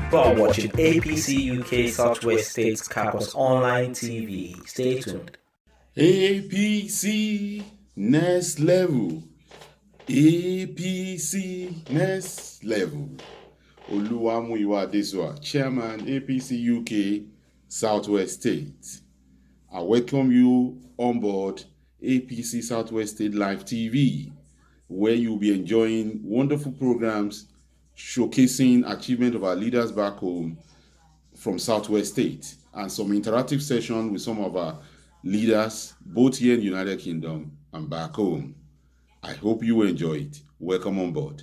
You are watching APC UK Southwest States Campus Online TV. Stay tuned. APC Next Level. APC Next Level. Oluwamuyiwa Adesoa, Chairman, APC UK Southwest State. I welcome you on board APC Southwest State Live TV, where you'll be enjoying wonderful programs showcasing achievement of our leaders back home from Southwest State, and some interactive session with some of our leaders, both here in the United Kingdom and back home. I hope you will enjoy it. Welcome on board.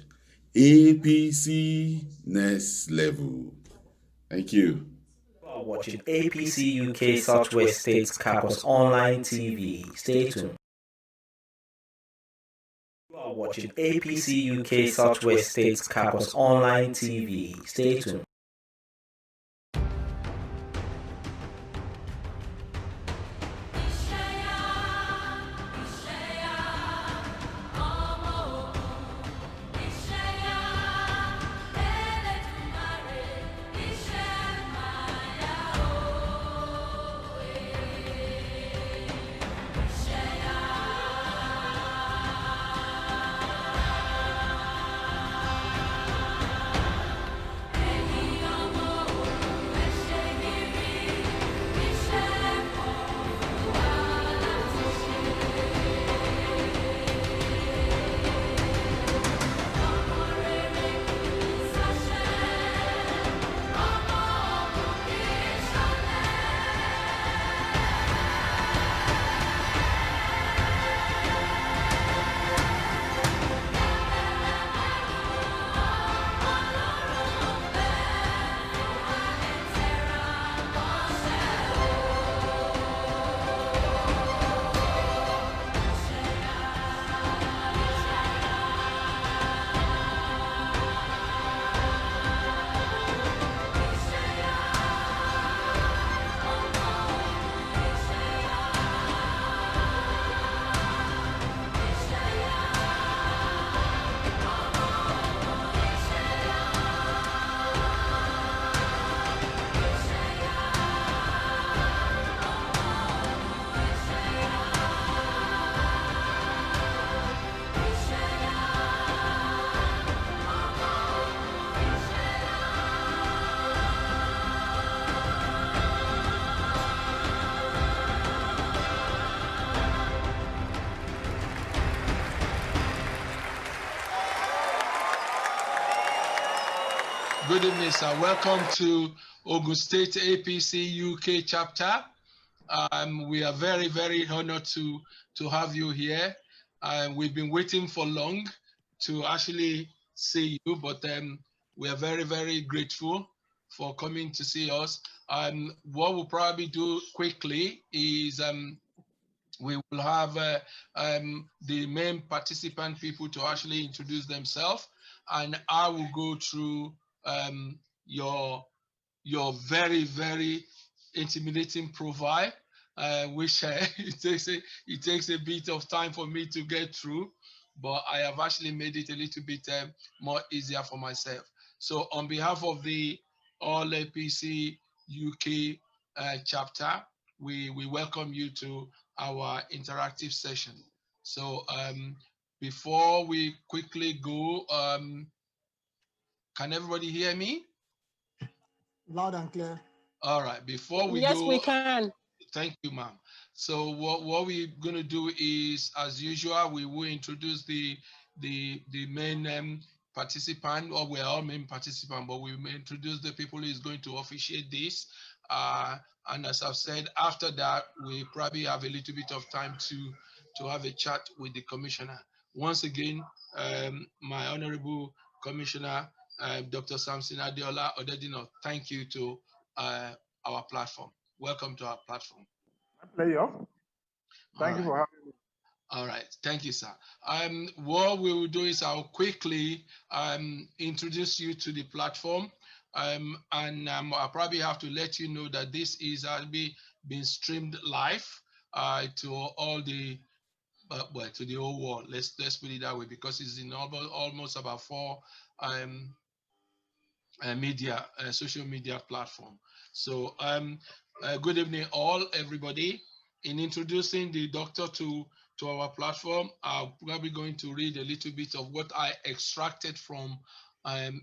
APC Next Level. Thank you. You are watching APC UK Southwest States Campus Online TV. Stay tuned. You are watching APC UK Southwest States Campus Online TV. Stay tuned. Good evening, sir. Welcome to Ogun State APC UK chapter. We are very, very honored to have you here. We've been waiting for long to actually see you, but we are very, very grateful for coming to see us. What we'll probably do quickly is we will have the main participant people to actually introduce themselves, and I will go through your very, very intimidating profile, which it takes a bit of time for me to get through, but I have actually made it a little bit more easier for myself. So on behalf of the All APC UK chapter, we welcome you to our interactive session. So before we quickly go, can everybody hear me? Loud and clear. All right, before we yes, go. we can. Thank you, ma'am. So what we're going to do is, as usual, we will introduce the main participant, or we're all main participant, but we may introduce the people who is going to officiate this. And as I've said, after that, we probably have a little bit of time to have a chat with the commissioner. Once again, my honorable commissioner, Dr. Samson Adeola Oderinde, thank you to our platform. Welcome to our platform. My pleasure. Thank you for having me. All right, thank you, sir. What we will do is I'll quickly introduce you to the platform, and I'll probably have to let you know that this is being streamed live to all the well, to the whole world. Let's put it that way, because it's in almost about social media platform. So good evening all, everybody. In introducing the doctor to our platform, I'm probably going to read a little bit of what I extracted from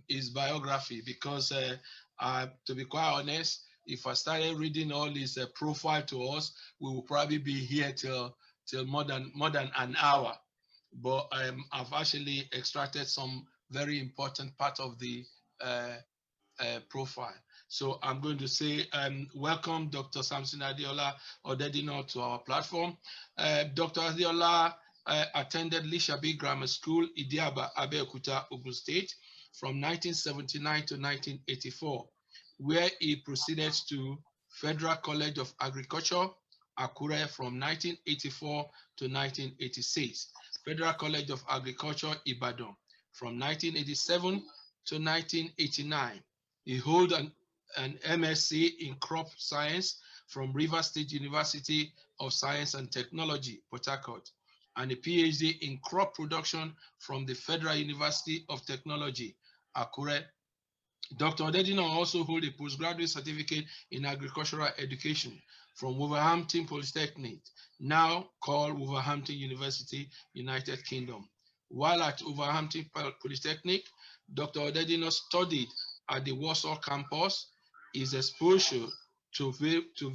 his biography, because to be quite honest, if I started reading all his profile to us, we will probably be here till more than an hour. But I've actually extracted some very important part of the profile. So I'm going to say welcome Dr. Samson Adeola Oderinde to our platform. Dr. Adeola attended Lishabi Grammar School, Idiaba, Abeokuta, Ogun State from 1979 to 1984, where he proceeded to Federal College of Agriculture, Akure from 1984 to 1986, Federal College of Agriculture, Ibadan from 1987 to 1989. He holds an MSc in crop science from Rivers State University of Science and Technology, Port Harcourt, and a PhD in crop production from the Federal University of Technology, Akure. Dr. Oderinde also holds a postgraduate certificate in agricultural education from Wolverhampton Polytechnic, now called Wolverhampton University, United Kingdom. While at Wolverhampton Polytechnic, Dr. Oderinde studied at the Warsaw campus. His exposure to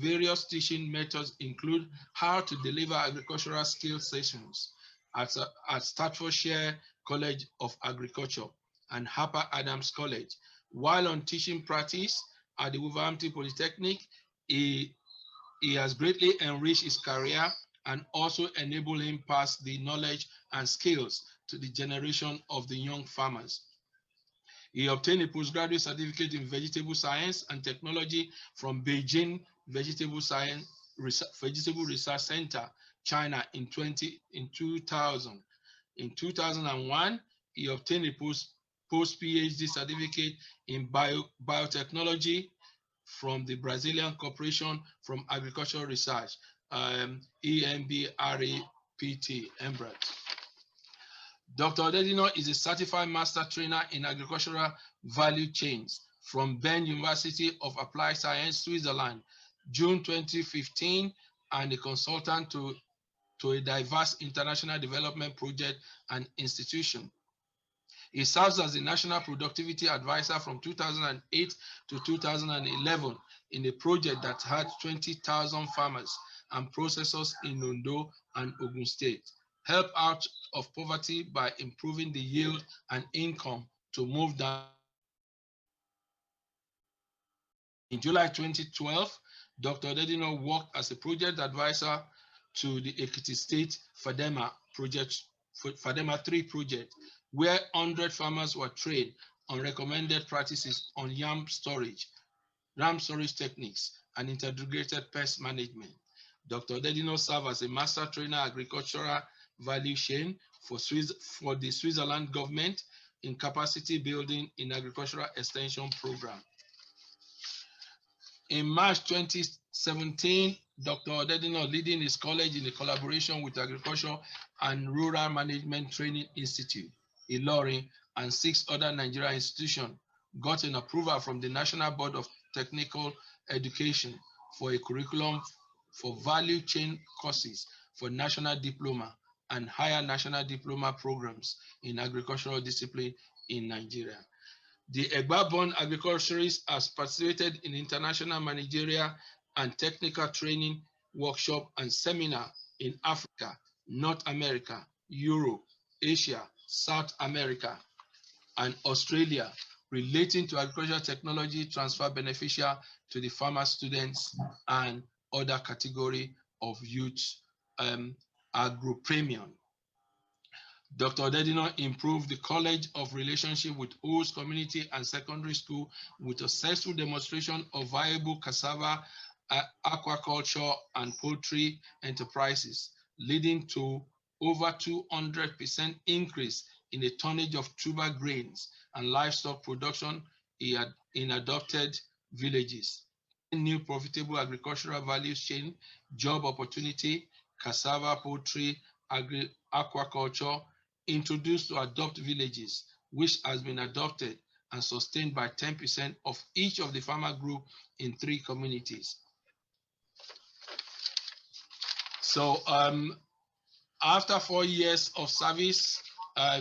various teaching methods include how to deliver agricultural skill sessions at Staffordshire College of Agriculture and Harper Adams College. While on teaching practice at the Wolverhampton Polytechnic, he has greatly enriched his career and also enabled him pass the knowledge and skills to the generation of the young farmers. He obtained a postgraduate certificate in vegetable science and technology from Beijing Vegetable Research Center, China in 2000. In 2001, he obtained a post-PhD certificate in biotechnology from the Brazilian Corporation from Agricultural Research, EMBRAPT, EMBRAT. Dr. Oderinde is a certified master trainer in agricultural value chains from Bern University of Applied Science, Switzerland, June 2015, and a consultant to a diverse international development project and institution. He serves as the National Productivity Advisor from 2008 to 2011 in a project that had 20,000 farmers and processors in Ondo and Ogun State, help out of poverty by improving the yield and income to move down. In July 2012, Dr. Oderinde worked as a project advisor to the Ekiti State Fadema 3 project, where 100 farmers were trained on recommended practices on yam storage techniques, and integrated pest management. Dr. Oderinde served as a master trainer agricultural value chain for the Switzerland government in capacity building in agricultural extension program. In March 2017, Dr. Oderinde leading his college in a collaboration with Agriculture and Rural Management Training Institute, Ilorin, and 6 other Nigerian institutions, got an approval from the National Board of Technical Education for a curriculum for value chain courses for national diploma and higher national diploma programs in agricultural discipline in Nigeria. The Egba-born agriculturists has participated in international managerial and technical training workshop and seminar in Africa, North America, Europe, Asia, South America, and Australia relating to agricultural technology transfer beneficial to the farmer students and other category of youth agro-premium. Dr. Oderinde improved the College of Relationship with host community and secondary school with a successful demonstration of viable cassava, aquaculture, and poultry enterprises, leading to over 200% increase in the tonnage of tuber grains and livestock production in adopted villages. New profitable agricultural value chain, job opportunity, cassava, poultry, aquaculture, introduced to adopt villages, which has been adopted and sustained by 10% of each of the farmer group in 3 communities. So after 4 years of service,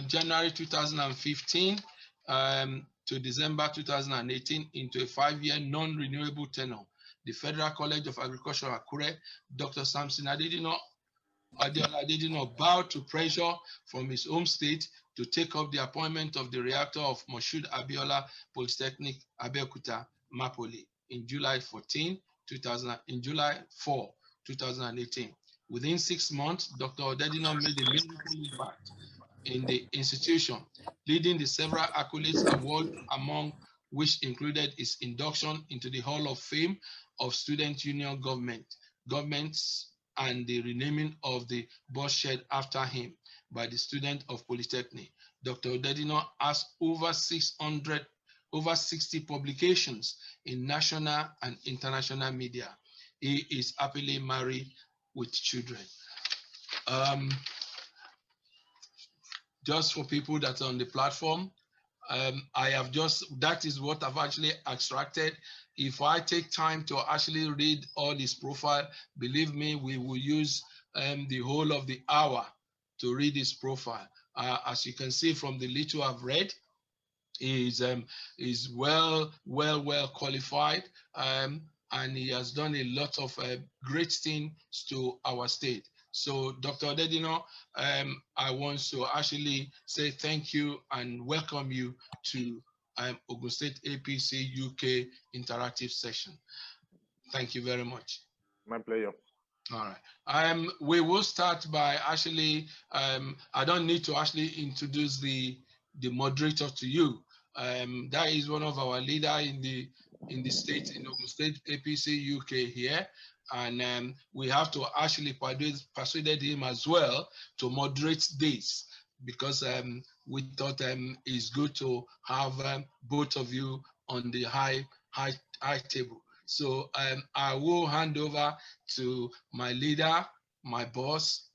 January 2015 to December 2018, into a 5-year non-renewable tenure, the Federal College of Agriculture, Akure, Dr. Samson Adeola Oderinde bowed to pressure from his home state to take up the appointment of the rector of Moshood Abiola Polytechnic, Abeokuta, Mapoli, in July 4, 2018. Within 6 months, Dr. Oderinde made a meaningful impact in the institution, leading the several accolades awards, among which included his induction into the Hall of Fame of Student Union Governments and the renaming of the bus shed after him by the student of Polytechnic. Dr. Oderinde has over 60 publications in national and international media. He is happily married with children. Just for people that are on the platform, that is what I've actually extracted. If I take time to actually read all his profile, believe me, we will use the whole of the hour to read his profile. As you can see from the little I've read, he is well qualified, and he has done a lot of great things to our state. So, Dr. Oderinde, I want to actually say thank you and welcome you to Ogun State APC UK interactive session. Thank you very much. My pleasure. All right. We will start by actually, I don't need to actually introduce the moderator to you. That is one of our leader in the state, in Ogun State APC UK here. And we have to actually persuaded him as well to moderate this, because we thought it's good to have both of you on the high table. So I will hand over to my leader, my boss,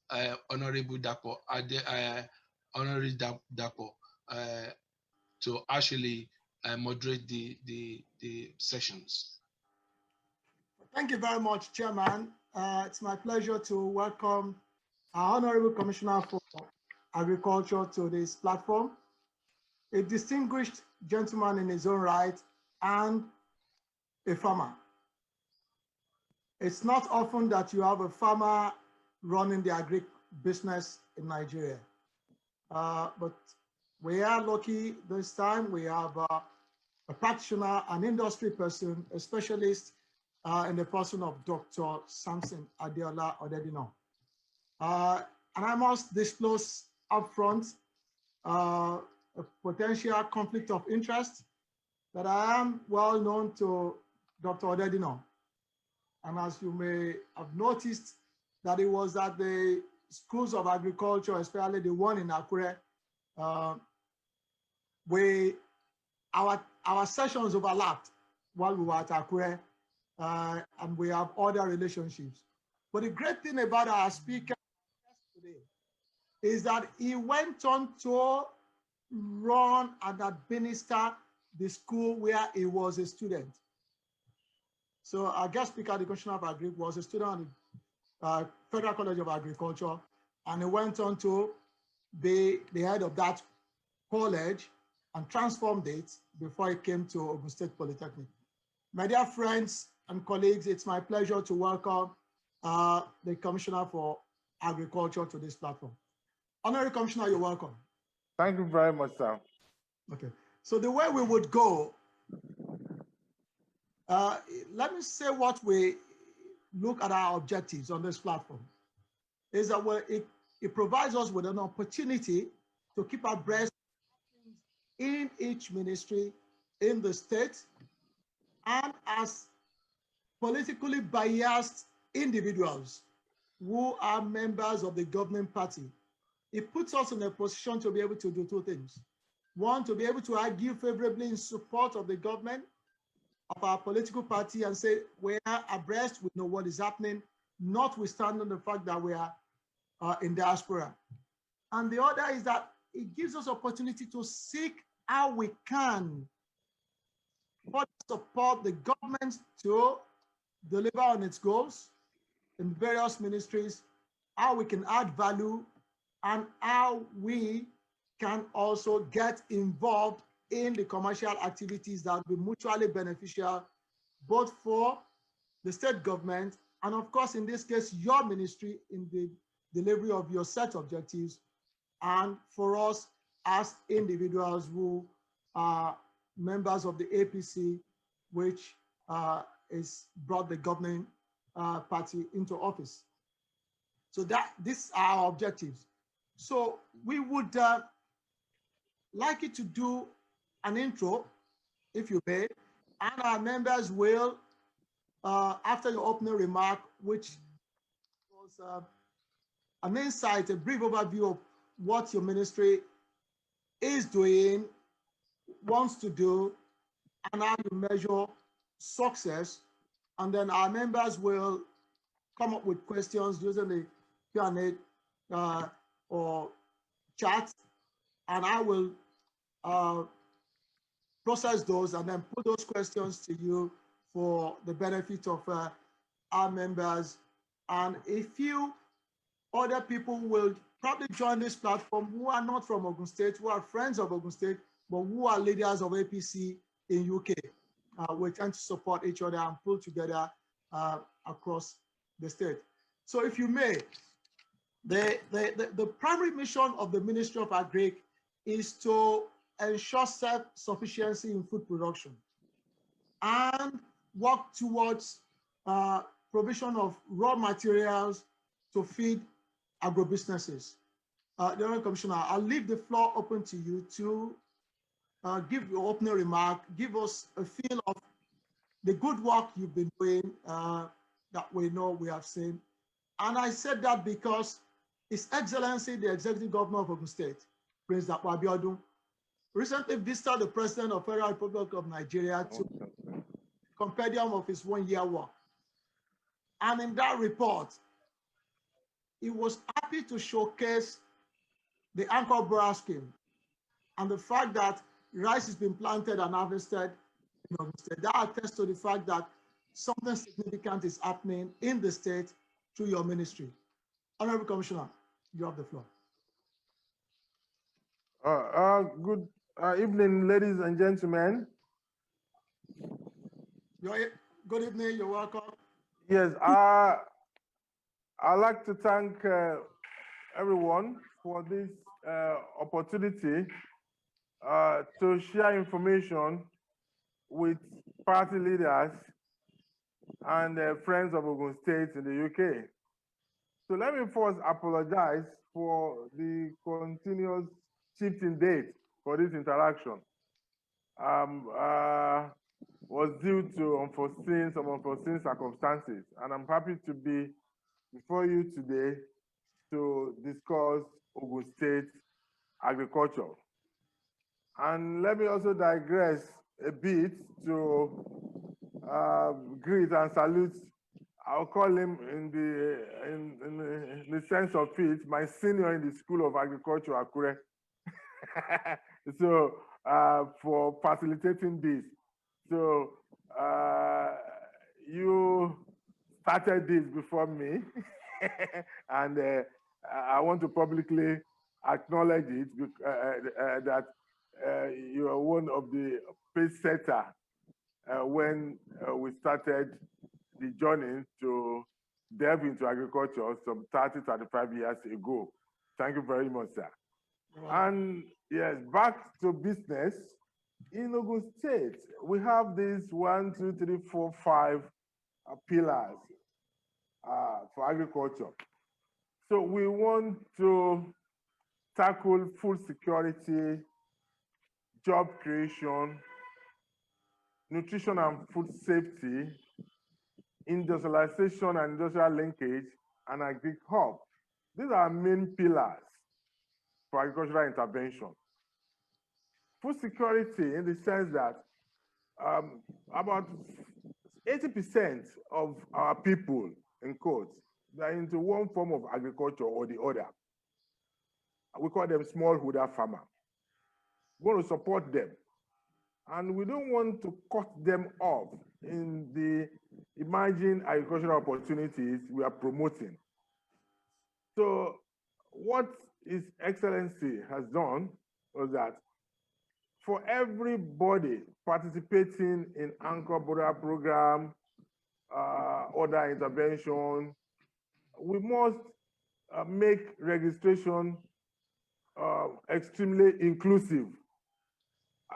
Honorable Dapo, Honorable Dapo, to actually moderate the sessions. Thank you very much, Chairman. It's my pleasure to welcome our Honorable Commissioner for Agriculture to this platform, a distinguished gentleman in his own right and a farmer. It's not often that you have a farmer running the agri business in Nigeria, but we are lucky this time. We have a practitioner, an industry person, a specialist in the person of Dr. Samson Adeola Oderinde. And I must disclose upfront a potential conflict of interest, that I am well known to Dr. Oderinde. And as you may have noticed, that it was at the schools of agriculture, especially the one in Akure, our sessions overlapped while we were at Akure, and we have other relationships. But the great thing about our speaker today is that he went on to run and administer the school where he was a student. So our guest speaker, the Commissioner of Agri, was a student at the Federal College of Agriculture, and he went on to be the head of that college and transformed it before he came to Ogun State Polytechnic. My dear friends and colleagues, it's my pleasure to welcome the Commissioner for Agriculture to this platform. Honorary Commissioner, you're welcome. Thank you very much, sir. Okay, so the way we would go, let me say what we look at our objectives on this platform, is that it provides us with an opportunity to keep abreast in each ministry in the state, and as politically biased individuals who are members of the governing party, it puts us in a position to be able to do two things. One, to be able to argue favorably in support of the government, of our political party, and say we are abreast, we know what is happening, notwithstanding the fact that we are in diaspora. And the other is that it gives us opportunity to seek how we can further support the government to deliver on its goals in various ministries, how we can add value, and how we can also get involved in the commercial activities that will be mutually beneficial, both for the state government and, of course, in this case, your ministry in the delivery of your set objectives, and for us as individuals who are members of the APC, which is brought the governing party into office. So these are our objectives. So we would like you to do an intro, if you may, and our members will, after your opening remark, which was an insight, a brief overview of what your ministry is doing, wants to do, and how you measure success. And then our members will come up with questions using the Q&A or chat, and I will process those and then put those questions to you for the benefit of our members. And a few other people will probably join this platform who are not from Ogun State, who are friends of Ogun State, but who are leaders of APC in UK. We tend to support each other and pull together across the state. So if you may, the primary mission of the Ministry of Agric is to ensure self-sufficiency in food production and work towards provision of raw materials to feed agro-businesses. The Honourable Commissioner, I'll leave the floor open to you to give your opening remark, give us a feel of the good work you've been doing that we know we have seen. And I said that because His Excellency, the Executive Governor of Ogun State, Prince Dapo Abiodun, recently visited the President of the Federal Republic of Nigeria to compendium of his one-year work. And in that report, he was happy to showcase the Anchor Border Scheme and the fact that rice has been planted and harvested in Ogun State. That attests to the fact that something significant is happening in the state through your ministry. Honorable Commissioner, you have the floor. Good evening, ladies and gentlemen. Good evening, you're welcome. Yes, I'd like to thank everyone for this opportunity to share information with party leaders and friends of Ogun State in the UK. So let me first apologize for the continuous shifting date for this interaction. Was due to some unforeseen circumstances, and I'm happy to be before you today to discuss Ogun State agriculture. And let me also digress a bit to greet and salute. I'll call him in the sense of it, my senior in the School of Agriculture, Akure. So for facilitating this. So you started this before me, and I want to publicly acknowledge it that you are one of the pace setter when we started the journey to delve into agriculture some 30, 35 years ago. Thank you very much, sir. And yes, back to business. In Ogun State, we have these 1, 2, 3, 4, 5 pillars for agriculture. So we want to tackle food security, job creation, nutrition and food safety, industrialization and industrial linkage, and agri-hub. These are main pillars for agricultural intervention. Food security in the sense that about 80% of our people, in quotes, they are into one form of agriculture or the other. We call them smallholder farmers. We want to support them and we don't want to cut them off in the emerging agricultural opportunities we are promoting. So what His Excellency has done was that for everybody participating in Anchor Border Program, other intervention, we must make registration extremely inclusive.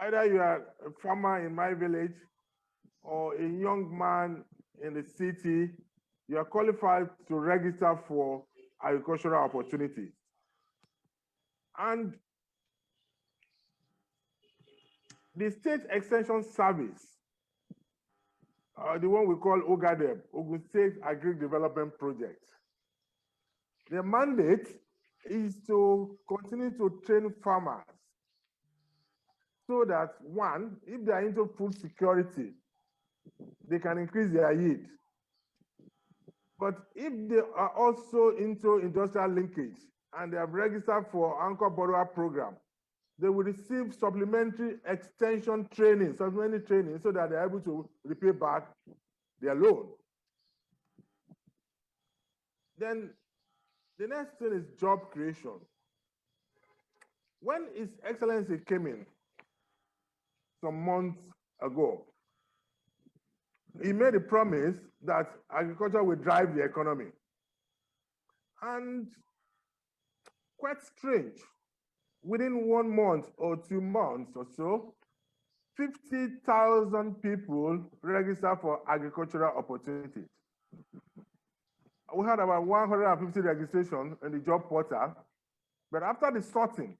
Either you are a farmer in my village or a young man in the city, you are qualified to register for agricultural opportunities. And the State Extension Service, the one we call OGADEP, Ogun State Agri Development Project, their mandate is to continue to train farmers so that, one, if they are into food security, they can increase their yield. But if they are also into industrial linkage and they have registered for Anchor Border Program, they will receive supplementary extension training, so that they're able to repay back their loan. Then the next thing is job creation. When His Excellency came in some months ago, he made a promise that agriculture will drive the economy. And quite strange, within 1 month or 2 months or so, 50,000 people register for agricultural opportunities. We had about 150 registrations in the job portal, but after the sorting,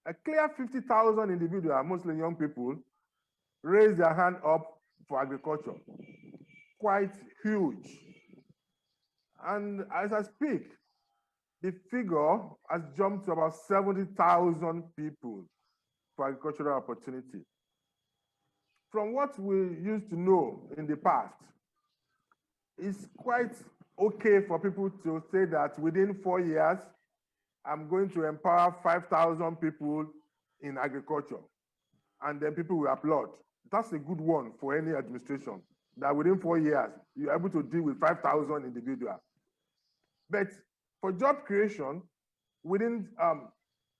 a clear 50,000 individuals, mostly young people, raised their hand up for agriculture. Quite huge. And as I speak, the figure has jumped to about 70,000 people for agricultural opportunity. From what we used to know in the past, it's quite okay for people to say that within 4 years, I'm going to empower 5,000 people in agriculture, and then people will applaud. That's a good one for any administration, that within 4 years, you're able to deal with 5,000 individuals. But for job creation, within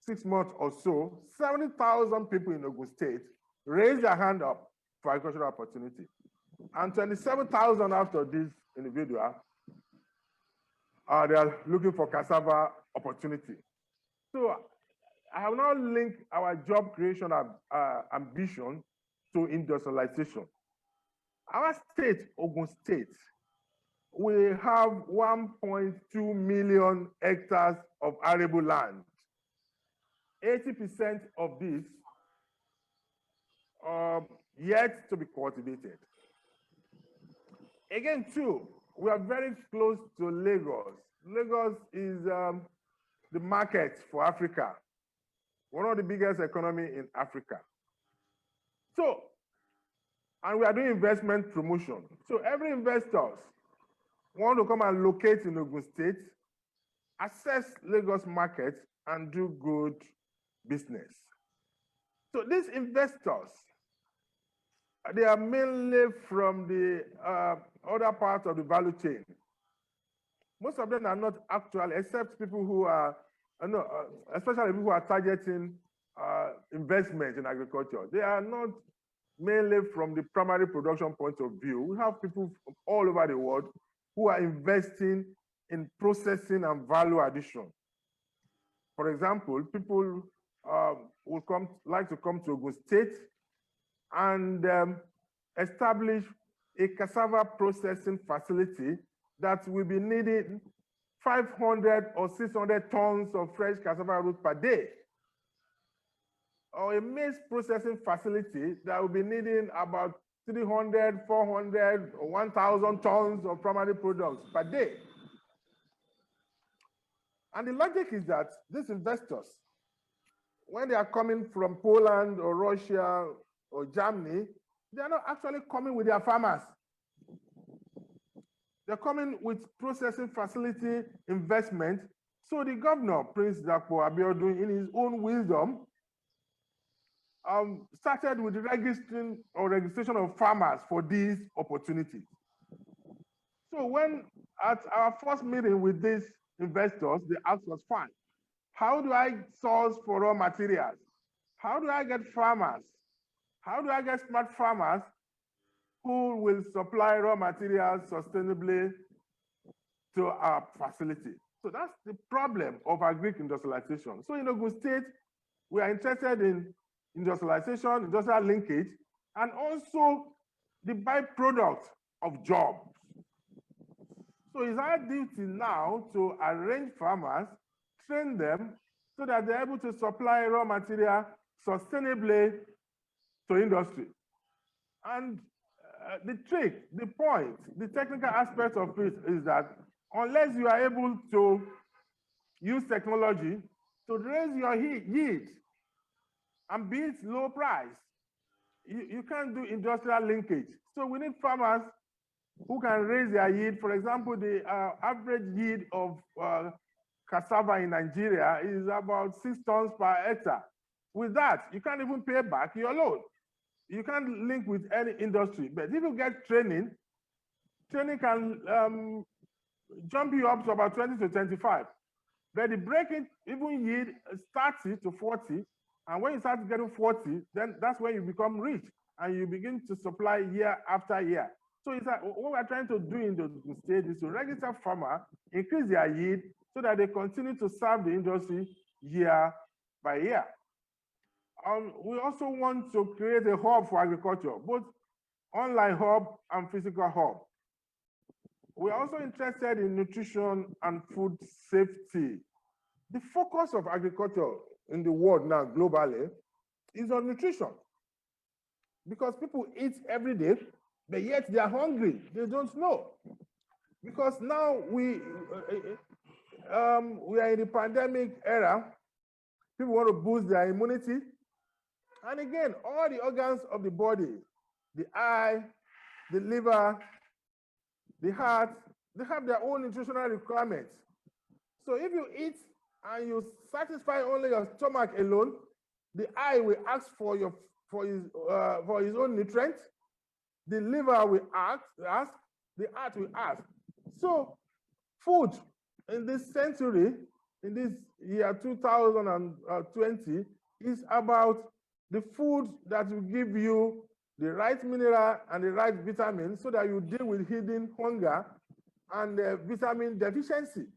6 months or so, 70,000 people in Ogun State raised their hand up for agricultural opportunity. And 27,000 after this individual, they are looking for cassava opportunity. So I have now linked our job creation ambition to industrialization. Our state, Ogun State, we have 1.2 million hectares of arable land. 80% of this yet to be cultivated. Again, too, we are very close to Lagos. Lagos is the market for Africa, one of the biggest economies in Africa. So, and we are doing investment promotion. So every investor want to come and locate in Ogun State, access Lagos market, and do good business. So these investors, they are mainly from the other part of the value chain. Most of them are not actual, except people who are, especially people who are targeting investment in agriculture. They are not mainly from the primary production point of view. We have people from all over the world who are investing in processing and value addition. For example, people will like to come to Ogun State and establish a cassava processing facility that will be needing 500 or 600 tons of fresh cassava root per day, or a maize processing facility that will be needing about 300, 400, or 1,000 tons of primary products per day. And the logic is that these investors, when they are coming from Poland or Russia or Germany, they are not actually coming with their farmers. They're coming with processing facility investment. So the governor, Prince Dapo Abiodun, in his own wisdom, started with the registration of farmers for these opportunities. So when at our first meeting with these investors, they asked us, fine, how do I source for raw materials? How do I get farmers? How do I get smart farmers who will supply raw materials sustainably to our facility? So that's the problem of agric industrialization. So in Ogun State, we are interested in industrialization, industrial linkage, and also the byproduct of jobs. So it's our duty now to arrange farmers, train them, so that they're able to supply raw material sustainably to industry. And the trick, the point, the technical aspect of it is that unless you are able to use technology to raise your yield and be it low price, you can't do industrial linkage. So we need farmers who can raise their yield. For example, the average yield of cassava in Nigeria is about 6 tons per hectare. With that, you can't even pay back your loan. You can't link with any industry. But if you get training can jump you up to about 20 to 25. But the breaking even yield is 30 to 40. And when you start getting 40, then that's when you become rich and you begin to supply year after year. So it's like, what we're trying to do in the state is to register farmers, increase their yield so that they continue to serve the industry year by year. We also want to create a hub for agriculture, both online hub and physical hub. We're also interested in nutrition and food safety. The focus of agriculture in the world now globally is on nutrition, because people eat every day, but yet they are hungry. They don't know. Because now we are in the pandemic era. People want to boost their immunity. And again, all the organs of the body, the eye, the liver, the heart, they have their own nutritional requirements. So if you eat and you satisfy only your stomach alone, the eye will ask for his own nutrients. The liver will ask, the heart will ask. So food in this century, in this year 2020, is about the food that will give you the right mineral and the right vitamin so that you deal with hidden hunger and vitamin deficiency.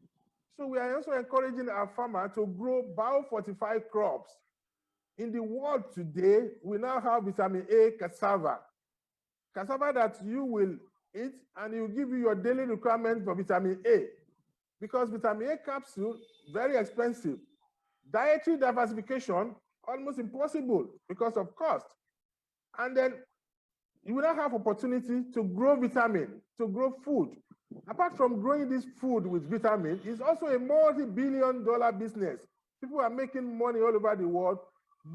So we are also encouraging our farmers to grow biofortified crops. In the world today, we now have vitamin A cassava. Cassava that you will eat and it will give you your daily requirement for vitamin A. Because vitamin A capsule, very expensive. Dietary diversification, almost impossible because of cost. And then you will not have opportunity to grow vitamin, to grow food. Apart from growing this food with vitamin, it's also a multi-billion-dollar business. People are making money all over the world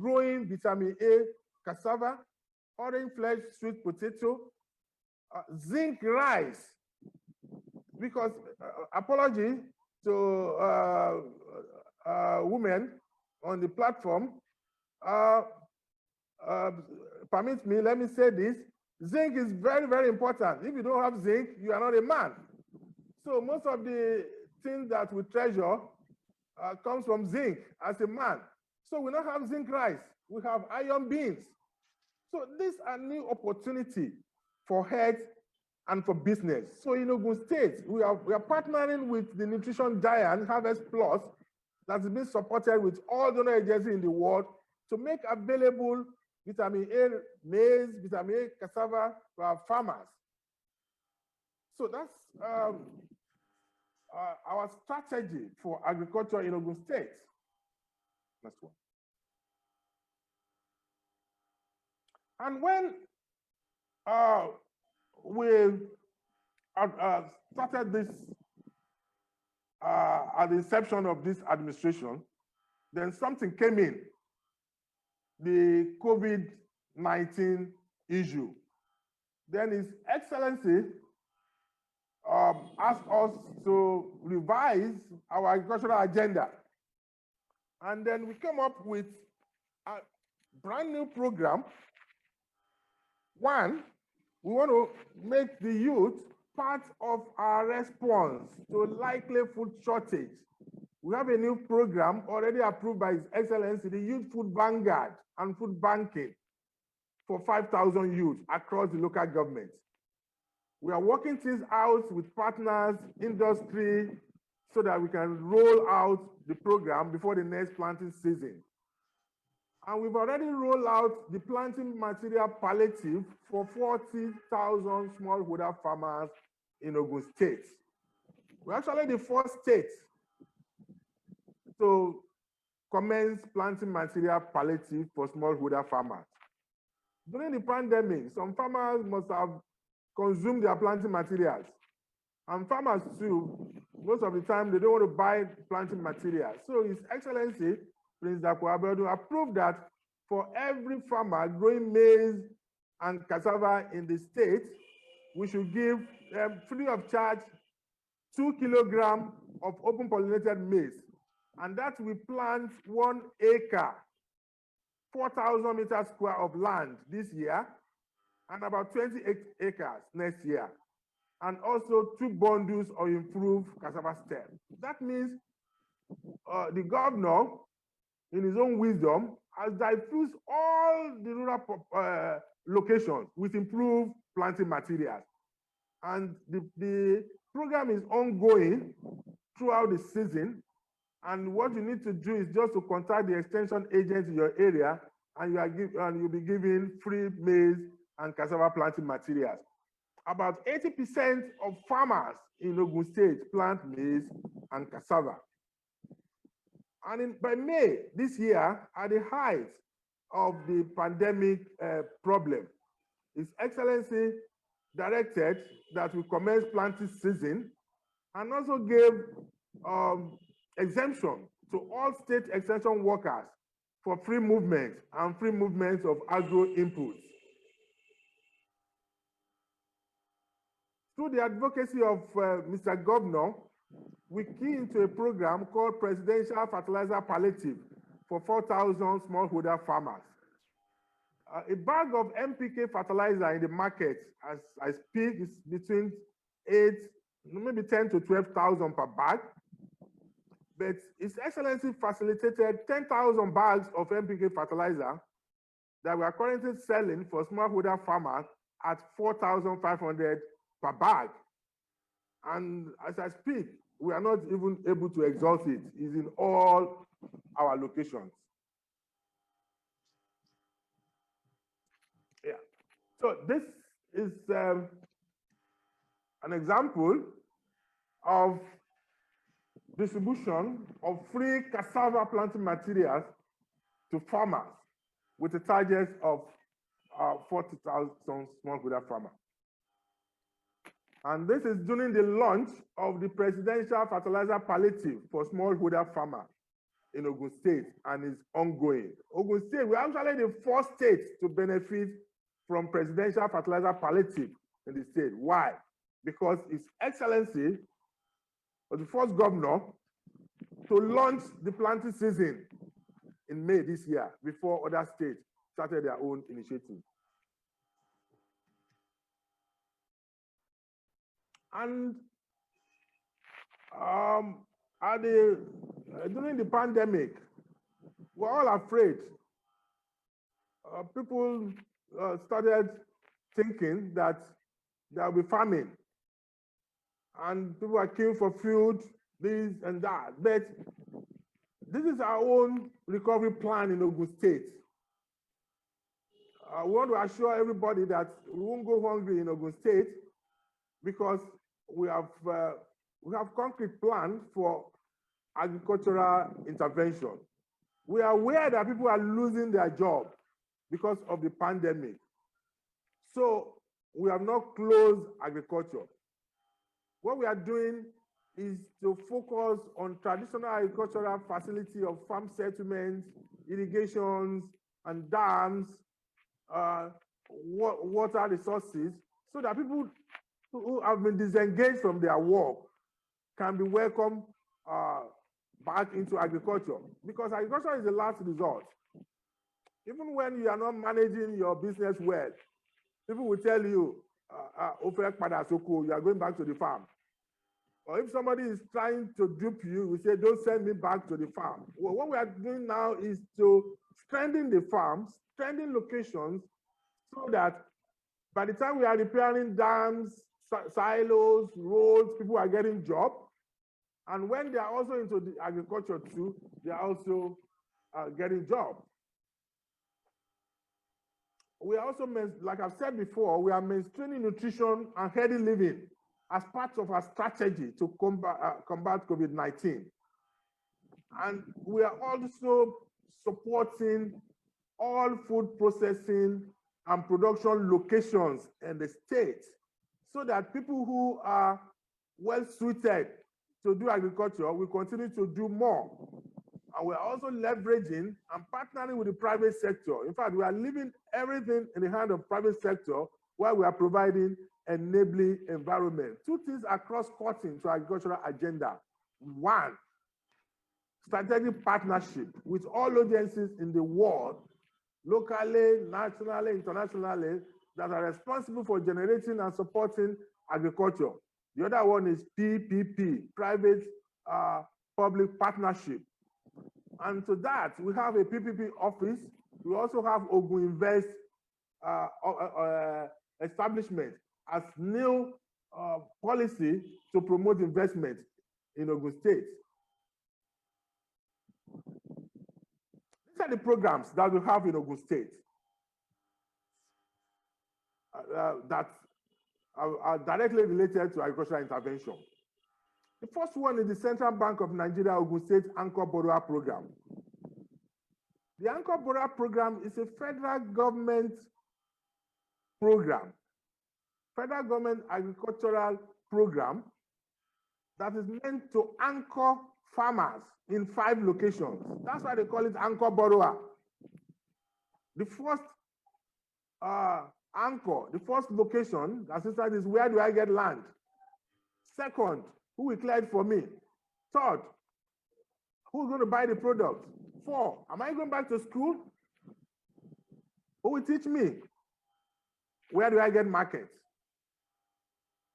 growing vitamin A, cassava, orange flesh, sweet potato, zinc rice. Because, apology to women on the platform, permit me, let me say this, zinc is very, very important. If you don't have zinc, you are not a man. So most of the things that we treasure comes from zinc as a man. So we don't have zinc rice, we have iron beans. So these are new opportunity for health and for business. So in Ogun State, we are partnering with the nutrition giant Harvest Plus that has been supported with all donor agencies in the world to make available vitamin A maize, vitamin A cassava to our farmers. So that's our strategy for agriculture in Ogun State. Next one. And when we started this at the inception of this administration, then something came in, the COVID-19 issue. Then His Excellency asked us to revise our agricultural agenda. And then we came up with brand new program. One, we want to make the youth part of our response to likely food shortage. We have a new program already approved by His Excellency, the Youth Food Vanguard and Food Banking for 5,000 youth across the local government. We are working things out with partners, industry, so that we can roll out the program before the next planting season. And we've already rolled out the planting material palliative for 40,000 smallholder farmers in Ogun State. We're actually the first state to commence planting material palliative for smallholder farmers. During the pandemic, some farmers must have consumed their planting materials. And farmers too, most of the time, they don't want to buy planting materials. So His Excellency, Prince Dapo Abiodun, approved that for every farmer growing maize and cassava in the state, we should give them free of charge 2 kilograms of open pollinated maize. And that we plant 1 acre, 4,000 meters square of land this year, and about 28 acres next year. And also 2 bundles of improved cassava stem. That means the governor, in his own wisdom, has diffused all the rural locations with improved planting materials. And the program is ongoing throughout the season. And what you need to do is just to contact the extension agents in your area, and you'll be given free maize and cassava planting materials. About 80% of farmers in Ogun State plant maize and cassava. And by May this year, at the height of the pandemic problem, His Excellency directed that we commence planting season and also gave exemption to all state extension workers for free movement and free movement of agro inputs. Through the advocacy of Mr. Governor, we key into a program called Presidential Fertilizer Palliative for 4,000 smallholder farmers. A bag of NPK fertilizer in the market, as I speak, is between 10 to 12,000 per bag. But His Excellency facilitated 10,000 bags of NPK fertilizer that we are currently selling for smallholder farmers at 4,500 per bag. And as I speak, we are not even able to exhaust it. It's in all our locations. Yeah. So this is an example of distribution of free cassava planting materials to farmers with a target of 40,000 smallholder farmers. And this is during the launch of the Presidential Fertilizer Palliative for smallholder farmers in Ogun State, and is ongoing. Ogun State, we're actually the first state to benefit from Presidential Fertilizer Palliative in the state. Why? Because His Excellency was the first governor to launch the planting season in May this year, before other states started their own initiative. And during the pandemic, we're all afraid. People started thinking that there will be famine, and people are queuing for food, this and that. But this is our own recovery plan in Ogun State. We want to assure everybody that we won't go hungry in Ogun State, because we have concrete plans for agricultural intervention. We are aware that people are losing their job because of the pandemic. So we have not closed agriculture. What we are doing is to focus on traditional agricultural facility of farm settlements, irrigations, and dams, water resources, so that people who have been disengaged from their work can be welcomed back into agriculture, because agriculture is the last resort. Even when you are not managing your business well, people will tell you, you are going back to the farm. Or if somebody is trying to dupe you, we say, don't send me back to the farm. Well, what we are doing now is to strengthen the farms, strengthen locations, so that by the time we are repairing dams, silos, roads, people are getting jobs. And when they are also into the agriculture too, they are also getting jobs. We are also, like I've said before, we are maintaining nutrition and healthy living as part of our strategy to combat COVID-19. And we are also supporting all food processing and production locations in the state so that people who are well suited to do agriculture will continue to do more. And we're also leveraging and partnering with the private sector. In fact, we are leaving everything in the hand of private sector while we are providing enabling environment. Two things are cross-cutting to agricultural agenda. One, strategic partnership with all agencies in the world, locally, nationally, internationally, that are responsible for generating and supporting agriculture. The other one is PPP, private public partnership. And to that, we have a PPP office. We also have Ogun Invest establishment as new policy to promote investment in Ogun State. These are the programs that we have in Ogun State that are directly related to agricultural intervention. The first one is the Central Bank of Nigeria Ogun State Anchor Borrower Program. The Anchor Borrower Program is a federal government program, federal government agricultural program that is meant to anchor farmers in 5 locations. That's why they call it Anchor Borrower. The first anchor, the first location, assistant, is where do I get land? Second, who will clear it for me? Third, who's going to buy the product? 4, am I going back to school? Who will teach me? Where do I get market?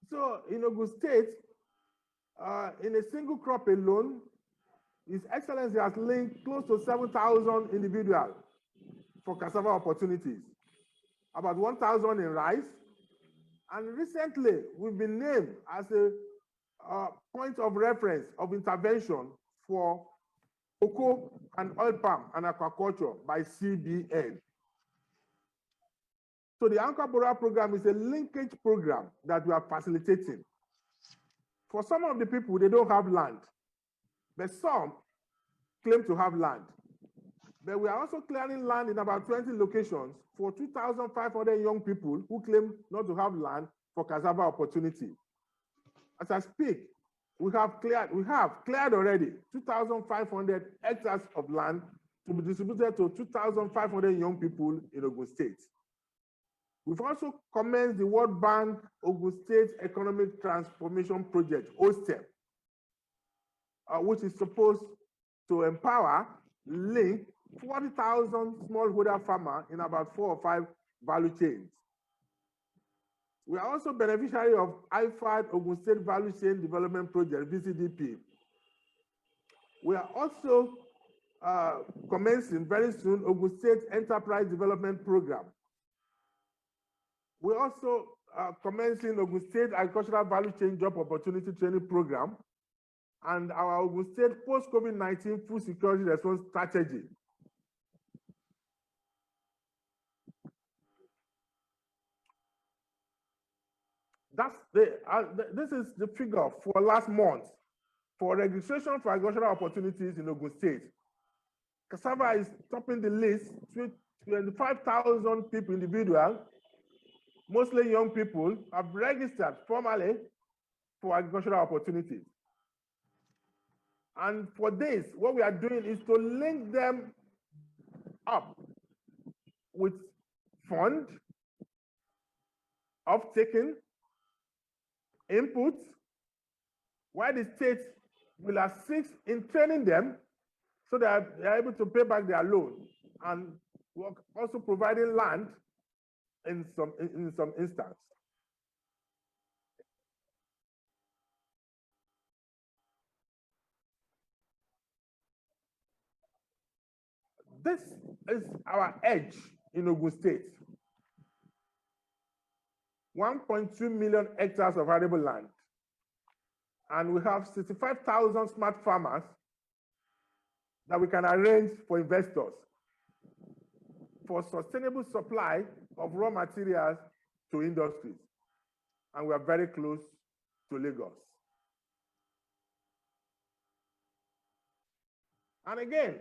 So in Ogun State, in a single crop alone, His Excellency has linked close to 7,000 individuals for cassava opportunities, about 1,000 in rice. And recently, we've been named as a point of reference of intervention for cocoa and oil palm and aquaculture by CBN. So the Anchor Borrower Program is a linkage program that we are facilitating. For some of the people, they don't have land, but some claim to have land. But we are also clearing land in about 20 locations for 2,500 young people who claim not to have land for cassava opportunity. As I speak, we have cleared already 2,500 hectares of land to be distributed to 2,500 young people in Ogun State. We've also commenced the World Bank Ogun State Economic Transformation Project, OSTEP, which is supposed to empower, link 40,000 smallholder farmers in about 4 or 5 value chains. We are also beneficiary of IFAD Ogun State Value Chain Development Project, VCDP. We are also commencing very soon Ogun State Enterprise Development Program. We're also commencing Ogun State Agricultural Value Chain Job Opportunity Training Program and our Ogun State Post-COVID-19 Food Security Response Strategy. This is the figure for last month for registration for agricultural opportunities in Ogun State. Cassava is topping the list with 25,000 people individual, mostly young people, have registered formally for agricultural opportunities. And for this, what we are doing is to link them up with fund, off-taking, inputs, while the state will assist in training them so that they are able to pay back their loan and We're also providing land in some instance. This is our edge in Ogun State. 1.2 million hectares of arable land. And we have 65,000 smart farmers that we can arrange for investors for sustainable supply of raw materials to industries. And we are very close to Lagos. And again,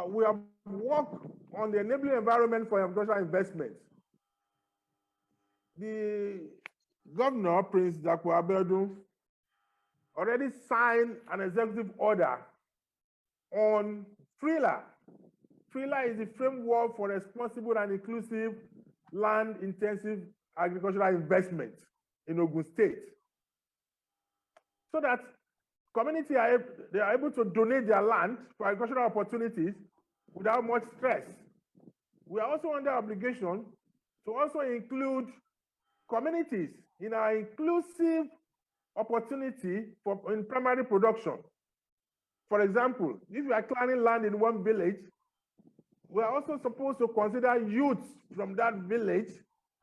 we have worked on the enabling environment for agricultural investments. The Governor, Prince Dapo Abiodun, already signed an executive order on FRILA. FRILA is the framework for responsible and inclusive land-intensive agricultural investment in Ogun State, so that community are able to donate their land for agricultural opportunities without much stress. We are also under obligation to also include communities in our inclusive opportunity in primary production. For example, if you are clearing land in one village, we are also supposed to consider youth from that village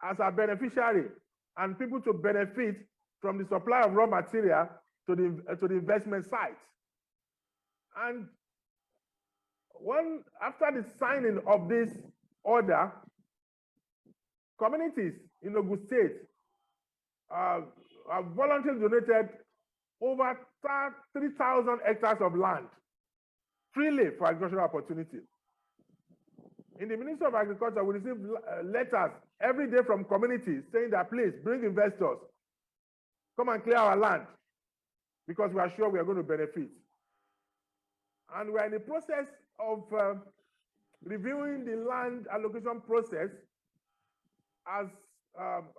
as a beneficiary and people to benefit from the supply of raw material to the investment site. And after the signing of this order, communities in Ogun State have voluntarily donated over 3,000 hectares of land freely for agricultural opportunity. In the Ministry of Agriculture, we receive letters every day from communities saying that, please bring investors, come and clear our land, because we are sure we are going to benefit. And we are in the process of reviewing the land allocation process as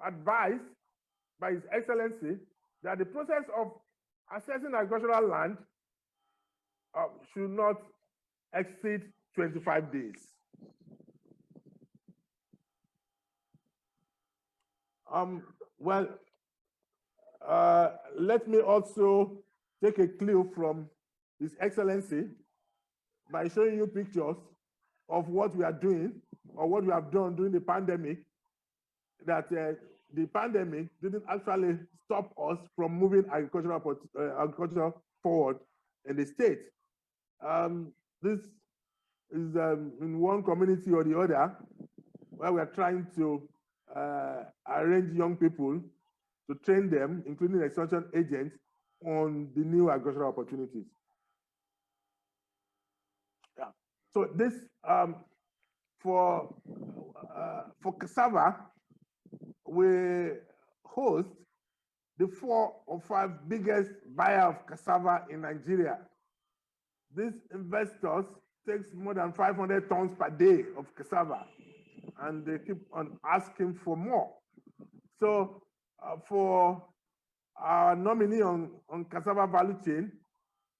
advised by His Excellency, that the process of assessing agricultural land should not exceed 25 days. Let me also take a clue from His Excellency by showing you pictures of what we are doing or what we have done during the pandemic, that the pandemic didn't actually stop us from moving agriculture forward in the state. This is in one community or the other where we are trying to arrange young people to train them, including extension agents, on the new agricultural opportunities. Yeah. So this for cassava, we host the 4 or 5 biggest buyer of cassava in Nigeria. These investors takes more than 500 tons per day of cassava, and they keep on asking for more. So for our nominee on cassava value chain,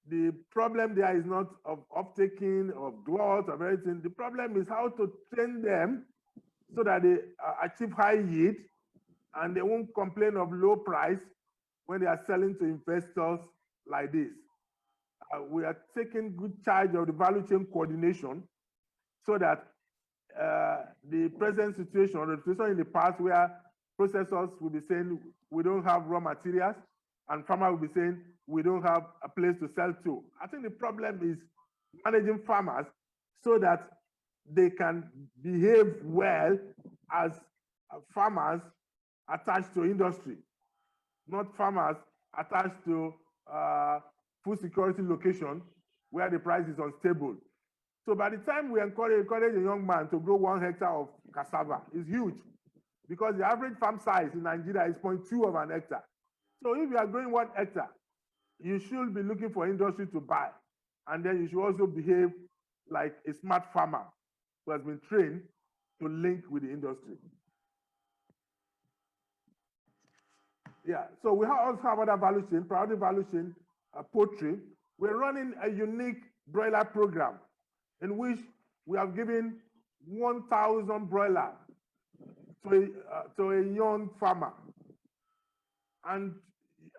the problem there is not of uptaking, of glut, of everything. The problem is how to train them so that they achieve high yield and they won't complain of low price when they are selling to investors like this. We are taking good charge of the value chain coordination so that the present situation, or the situation in the past where processors will be saying we don't have raw materials and farmers will be saying we don't have a place to sell to. I think the problem is managing farmers so that they can behave well as farmers attached to industry, not farmers attached to food security location where the price is unstable. So by the time we encourage a young man to grow 1 hectare of cassava, it's huge, because the average farm size in Nigeria is 0.2 of an hectare. So if you are growing 1 hectare, you should be looking for industry to buy. And then you should also behave like a smart farmer who has been trained to link with the industry. Yeah, so we also have other value chain, priority value chain, poultry. We're running a unique broiler program in which we have given 1,000 broilers to a young farmer. And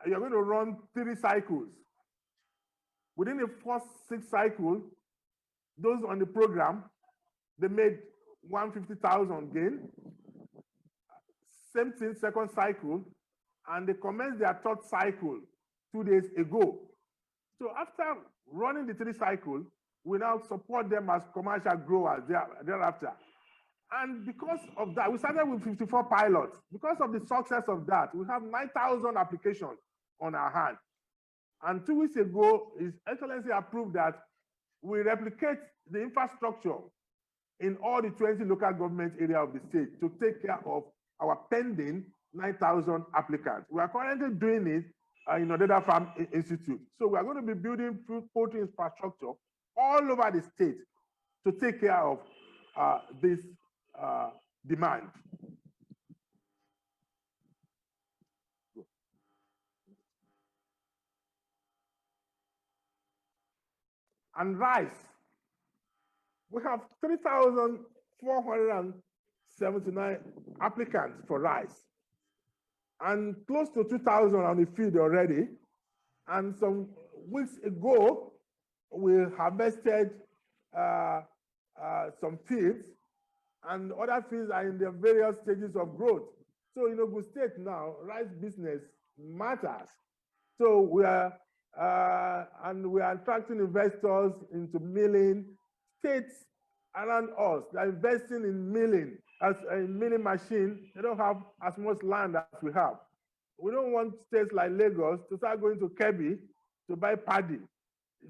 you're going to run 3 cycles. Within the first 6 cycles, those on the program, they made 150,000 gain. Same thing, second cycle, and they commenced their 3rd cycle 2 days ago. So after running the 3 cycles, we now support them as commercial growers thereafter. And because of that, we started with 54 pilots. Because of the success of that, we have 9,000 applications on our hand. And 2 weeks ago, His Excellency approved that we replicate the infrastructure in all the 20 local government areas of the state to take care of our pending 9,000 applicants. We are currently doing it in Odeda Farm Institute. So we are going to be building poultry infrastructure all over the state to take care of this demand. And rice, we have 3,479 applicants for rice, and close to 2,000 on the field already. And some weeks ago, we harvested some fields, and other fields are in the various stages of growth. So in Ogun State now, rice business matters. So we are attracting investors into milling. States around us, they're investing in milling, as a milling machine. They don't have as much land as we have. We don't want states like Lagos to start going to Kebbi to buy paddy.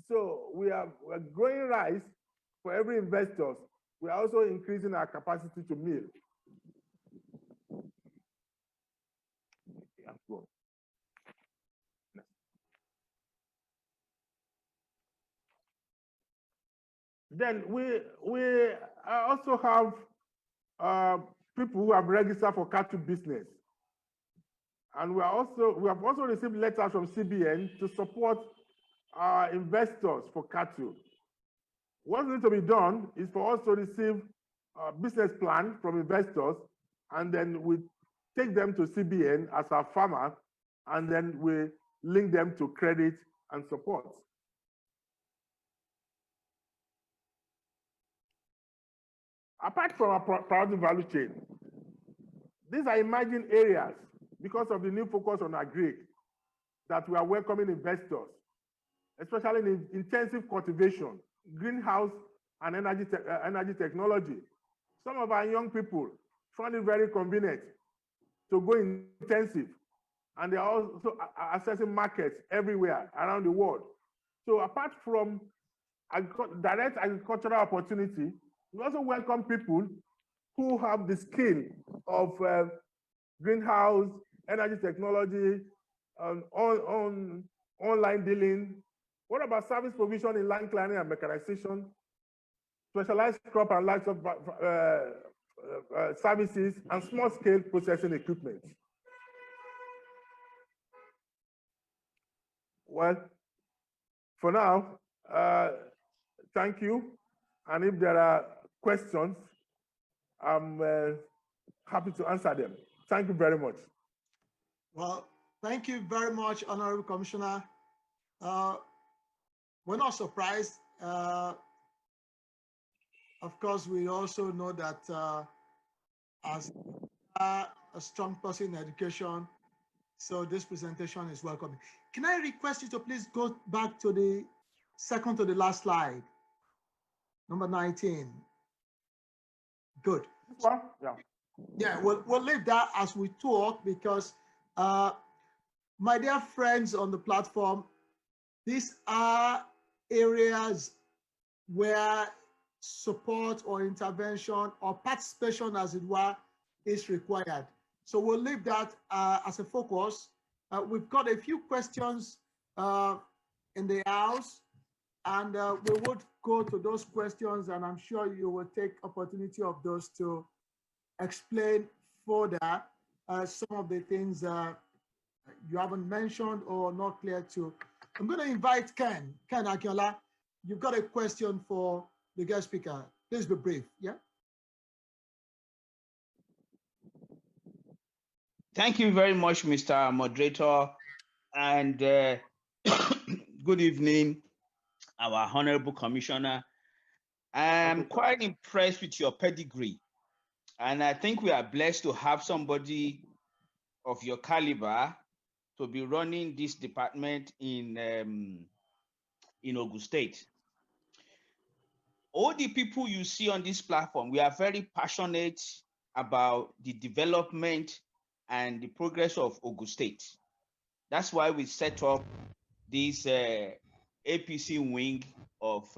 So we're growing rice for every investor. We are also increasing our capacity to mill. Yeah, go. Then we also have people who have registered for cattle business. And we have also received letters from CBN to support our investors for cattle. What needs to be done is for us to receive a business plan from investors, and then we take them to CBN as our farmers, and then we link them to credit and support. Apart from our priority value chain, these are emerging areas because of the new focus on agri that we are welcoming investors, especially in intensive cultivation, greenhouse, and energy technology. Some of our young people find it very convenient to go intensive, and they are also accessing markets everywhere around the world. So apart from direct agricultural opportunity, we also welcome people who have the skill of greenhouse, energy technology, online dealing. What about service provision in land clearing and mechanization, specialized crop and livestock services, and small-scale processing equipment? Well, for now, thank you. And if there are questions, I'm happy to answer them. Thank you very much. Well, thank you very much, Honorable Commissioner. We're not surprised. Of course, we also know that as a strong person in education, so this presentation is welcome. Can I request you to please go back to the second to the last slide, number 19. Good. Well, yeah. Yeah, we'll leave that as we talk, because my dear friends on the platform, these are areas where support or intervention or participation, as it were, is required. So we'll leave that as a focus. We've got a few questions in the house, and we would go to those questions, and I'm sure you will take opportunity of those to explain further some of the things you haven't mentioned or not clear to. I'm going to invite Ken Akinola. You've got a question for the guest speaker. Please be brief. Yeah. Thank you very much, Mr. Moderator, and good evening, our Honorable Commissioner. I'm quite impressed with your pedigree, and I think we are blessed to have somebody of your caliber to be running this department in Ogun State. All the people you see on this platform, we are very passionate about the development and the progress of Ogun State. That's why we set up this APC wing of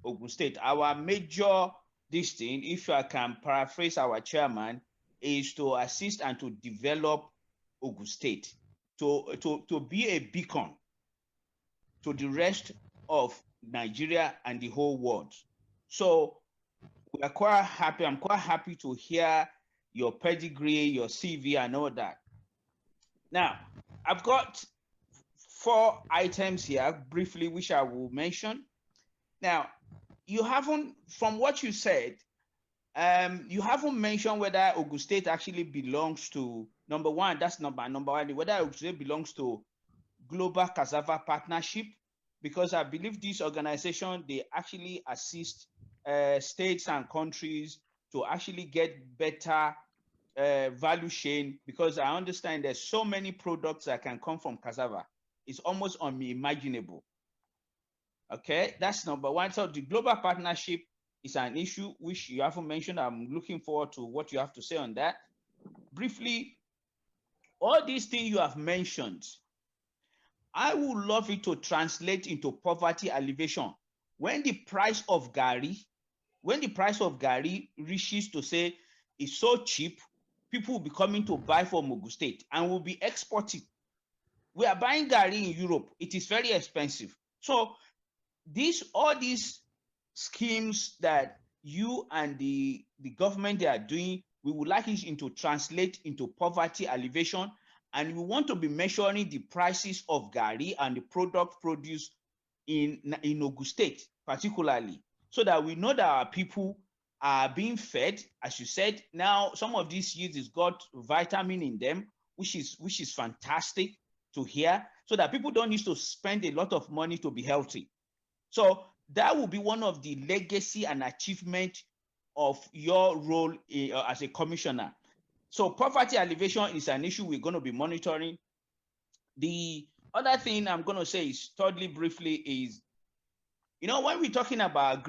Ogun State. Our major thing, if I can paraphrase our chairman, is to assist and to develop Ogun State, to be a beacon to the rest of Nigeria and the whole world. So we are quite happy. I'm quite happy to hear your pedigree, your CV, and all that. Now, I've got 4 items here briefly, which I will mention. Now, you haven't, from what you said, you haven't mentioned whether Ogun State actually belongs to, number one, that's number one, whether Ogun State belongs to Global Cassava Partnership, because I believe this organization, they actually assist states and countries to actually get better value chain, because I understand there's so many products that can come from cassava. It's almost unimaginable. Okay, that's number one. So the global partnership is an issue which you haven't mentioned. I'm looking forward to what you have to say on that. Briefly, all these things you have mentioned, I would love it to translate into poverty alleviation. When the price of Gari reaches to say it's so cheap, people will be coming to buy from Ogun State and will be exporting. We are buying Gari in Europe. It is very expensive. So all these schemes that you and the government they are doing, we would like it to translate into poverty alleviation, and we want to be measuring the prices of Gari and the product produced in Ogun State particularly, so that we know that our people are being fed. As you said, now some of these years has got vitamin in them, which is fantastic to hear, so that people don't need to spend a lot of money to be healthy. So that will be one of the legacy and achievement of your role as a commissioner. So poverty alleviation is an issue we're going to be monitoring. The other thing I'm going to say is, thirdly, briefly, is, when we're talking about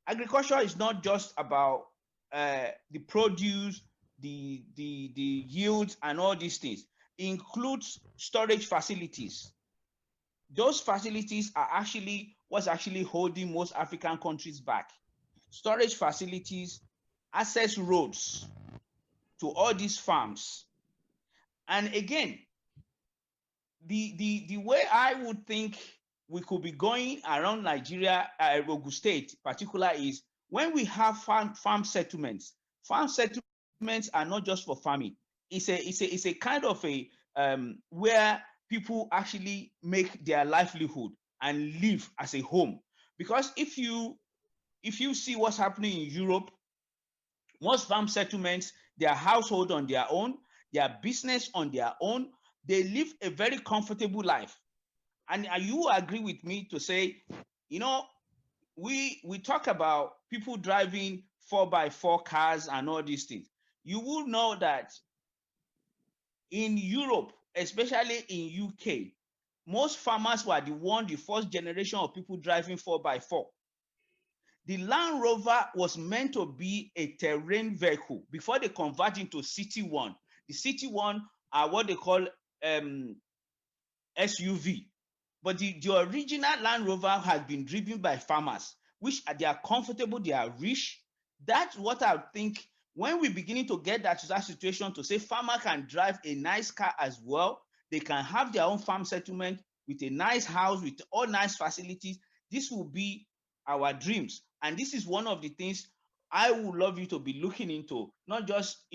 agriculture is not just about the produce, the yields, and all these things. It includes storage facilities. Those facilities are what's actually holding most African countries back. Storage facilities, access roads to all these farms. And again, the way I would think we could be going around Nigeria, Ogun State in particular, is when we have farm settlements. Farm settlements are not just for farming. It's a kind of a where people actually make their livelihood and live as a home. Because if you see what's happening in Europe, most farm settlements, their household on their own, their business on their own, they live a very comfortable life. And you agree with me to say, we talk about people driving 4x4 cars and all these things. You will know that in Europe, especially in UK, most farmers were the first generation of people driving 4x4. The Land Rover was meant to be a terrain vehicle before they convert into City One. The City One are what they call SUV. But the original Land Rover has been driven by farmers, which they are comfortable, they are rich. That's what I think when we're beginning to get that situation to say farmer can drive a nice car as well. They can have their own farm settlement with a nice house, with all nice facilities. This will be our dreams. And this is one of the things I would love you to be looking into. Not just,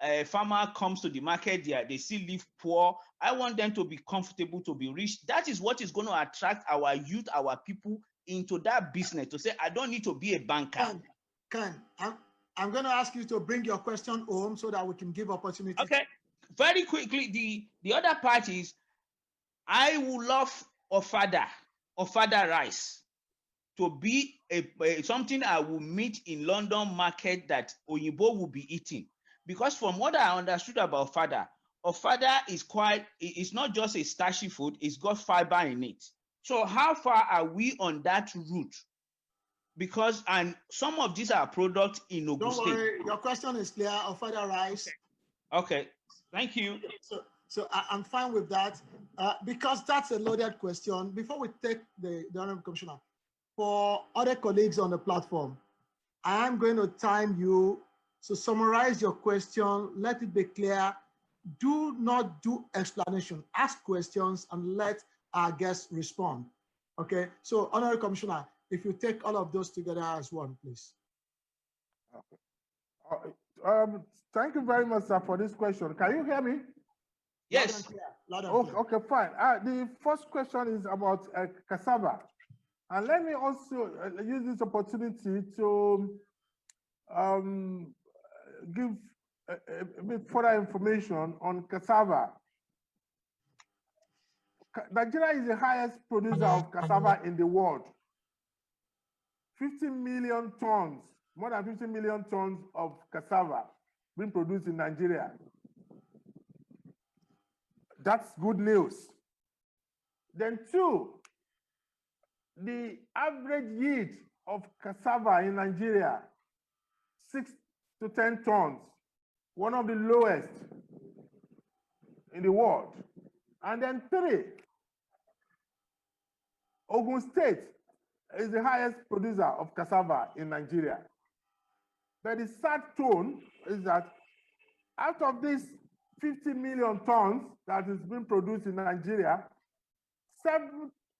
a farmer comes to the market, they still live poor. I want them to be comfortable, to be rich. That is what is going to attract our youth, our people into that business to say, I don't need to be a banker. Ken, I'm going to ask you to bring your question home so that we can give opportunity. Okay, very quickly, the other part is, I would love Ofada rice to be something I will meet in London market that Oyinbo will be eating. Because from what I understood about Ofada is it's not just a starchy food, it's got fiber in it. So how far are we on that route? Because, and some of these are products in Ogun State. Don't worry, your question is clear, Ofada rice. Okay, thank you. So I'm fine with that, because that's a loaded question. Before we take the Honorable Commissioner, for other colleagues on the platform, I am going to time you to summarize your question, let it be clear. Do not do explanation, ask questions and let our guests respond. Okay, so Honorable Commissioner, if you take all of those together as one, please. Okay. Thank you very much, sir, for this question. Can you hear me? Yes. Loud and clear. Okay, fine. The first question is about cassava. And let me also use this opportunity to give a bit further information on cassava. Nigeria is the highest producer of cassava in the world. 50 million tons, more than 50 million tons of cassava being produced in Nigeria. That's good news. Then two, the average yield of cassava in Nigeria, 6 to 10 tons, one of the lowest in the world. And then three, Ogun State is the highest producer of cassava in Nigeria. But the sad tone is that out of these 50 million tons that is being produced in Nigeria,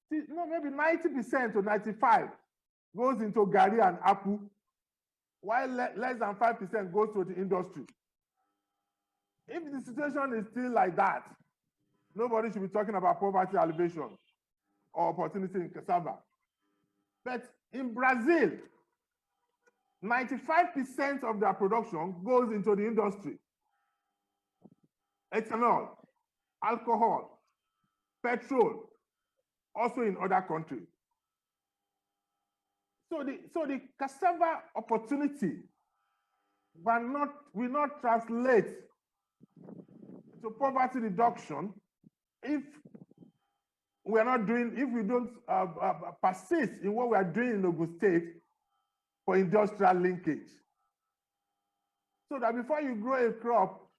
maybe 90% to 95% goes into Gari and Apu, while less than 5% goes to the industry. If the situation is still like that, nobody should be talking about poverty alleviation or opportunity in cassava. But in Brazil, 95% of their production goes into the industry. Ethanol, alcohol, petrol, also in other countries. So the cassava opportunity will not translate to poverty reduction if we don't persist in what we are doing in Ogun State for industrial linkage. So that before you grow a crop,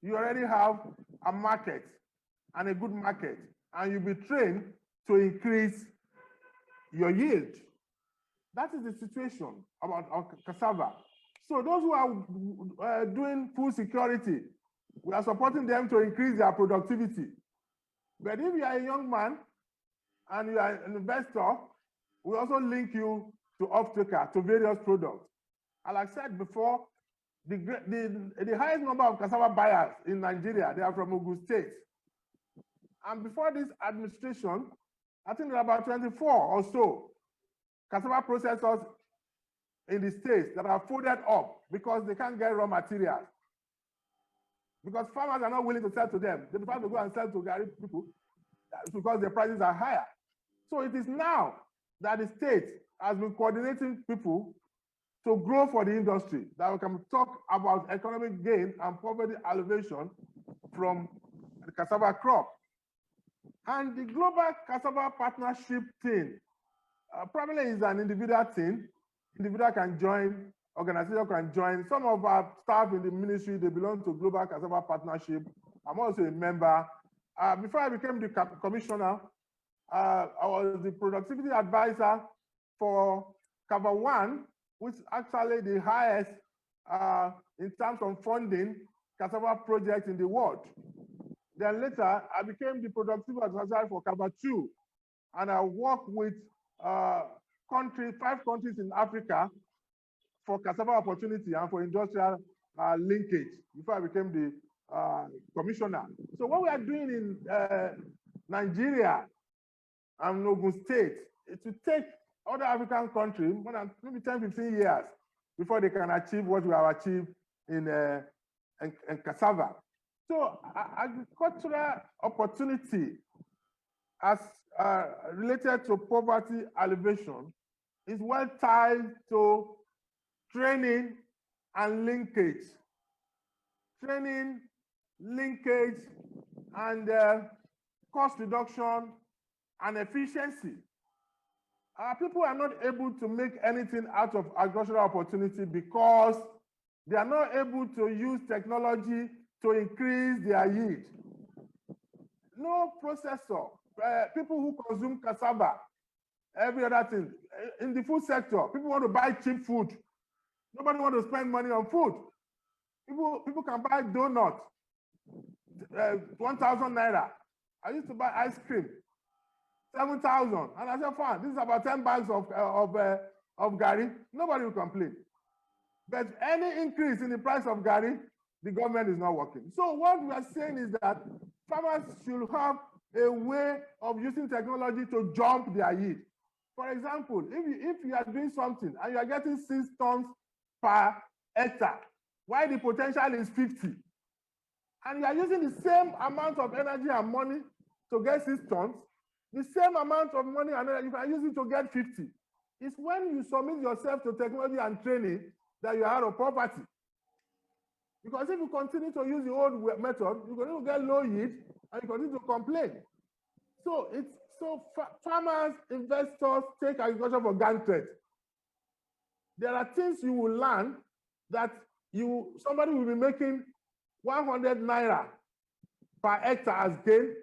you already have a market and a good market, and you'll be trained to increase your yield. That is the situation about our cassava. So those who are doing food security, we are supporting them to increase their productivity. But if you are a young man and you are an investor, we also link you to off-taker, to various products. And like I said before, the highest number of cassava buyers in Nigeria, they are from Ogun State. And before this administration, I think there are about 24 or so cassava processors in the states that are folded up because they can't get raw materials. Because farmers are not willing to sell to them. They prefer to go and sell to Gari people because the prices are higher. So it is now that the state has been coordinating people to grow for the industry, that we can talk about economic gain and poverty alleviation from the cassava crop. And the Global Cassava Partnership team probably is an individual team. Individual can join, organization can join. Some of our staff in the ministry, they belong to Global Cassava Partnership. I'm also a member. Before I became the commissioner, I was the productivity advisor for Cover One, which is actually the highest in terms of funding cassava projects in the world. Then later, I became the productivity advisor for Cover Two, and I work with 5 countries in Africa for cassava opportunity and for industrial linkage before I became the commissioner. So what we are doing in Nigeria and Ogun State is to take other African countries more than maybe 10, 15 years before they can achieve what we have achieved in cassava. So agricultural opportunity as related to poverty alleviation is well tied to training and linkage. Training, linkage, and cost reduction and efficiency. People are not able to make anything out of agricultural opportunity because they are not able to use technology to increase their yield. No processor, people who consume cassava, every other thing. In the food sector, people want to buy cheap food. Nobody wants to spend money on food. People can buy donut, 1,000 naira. I used to buy ice cream, 7,000. And I said, fine, this is about 10 bags of gari. Nobody will complain. But any increase in the price of gari, the government is not working. So what we are saying is that farmers should have a way of using technology to jump their yield. For example, if you are doing something and you are getting 6 tons per hectare, while the potential is 50, and you are using the same amount of energy and money to get 6 tons, the same amount of money and energy you can use it to get 50. It's when you submit yourself to technology and training that you are out of poverty. Because if you continue to use the old method, you're going to get low yield and you continue to complain. So farmers, investors take agriculture for granted. There are things you will learn that somebody will be making 100 naira per hectare as gain.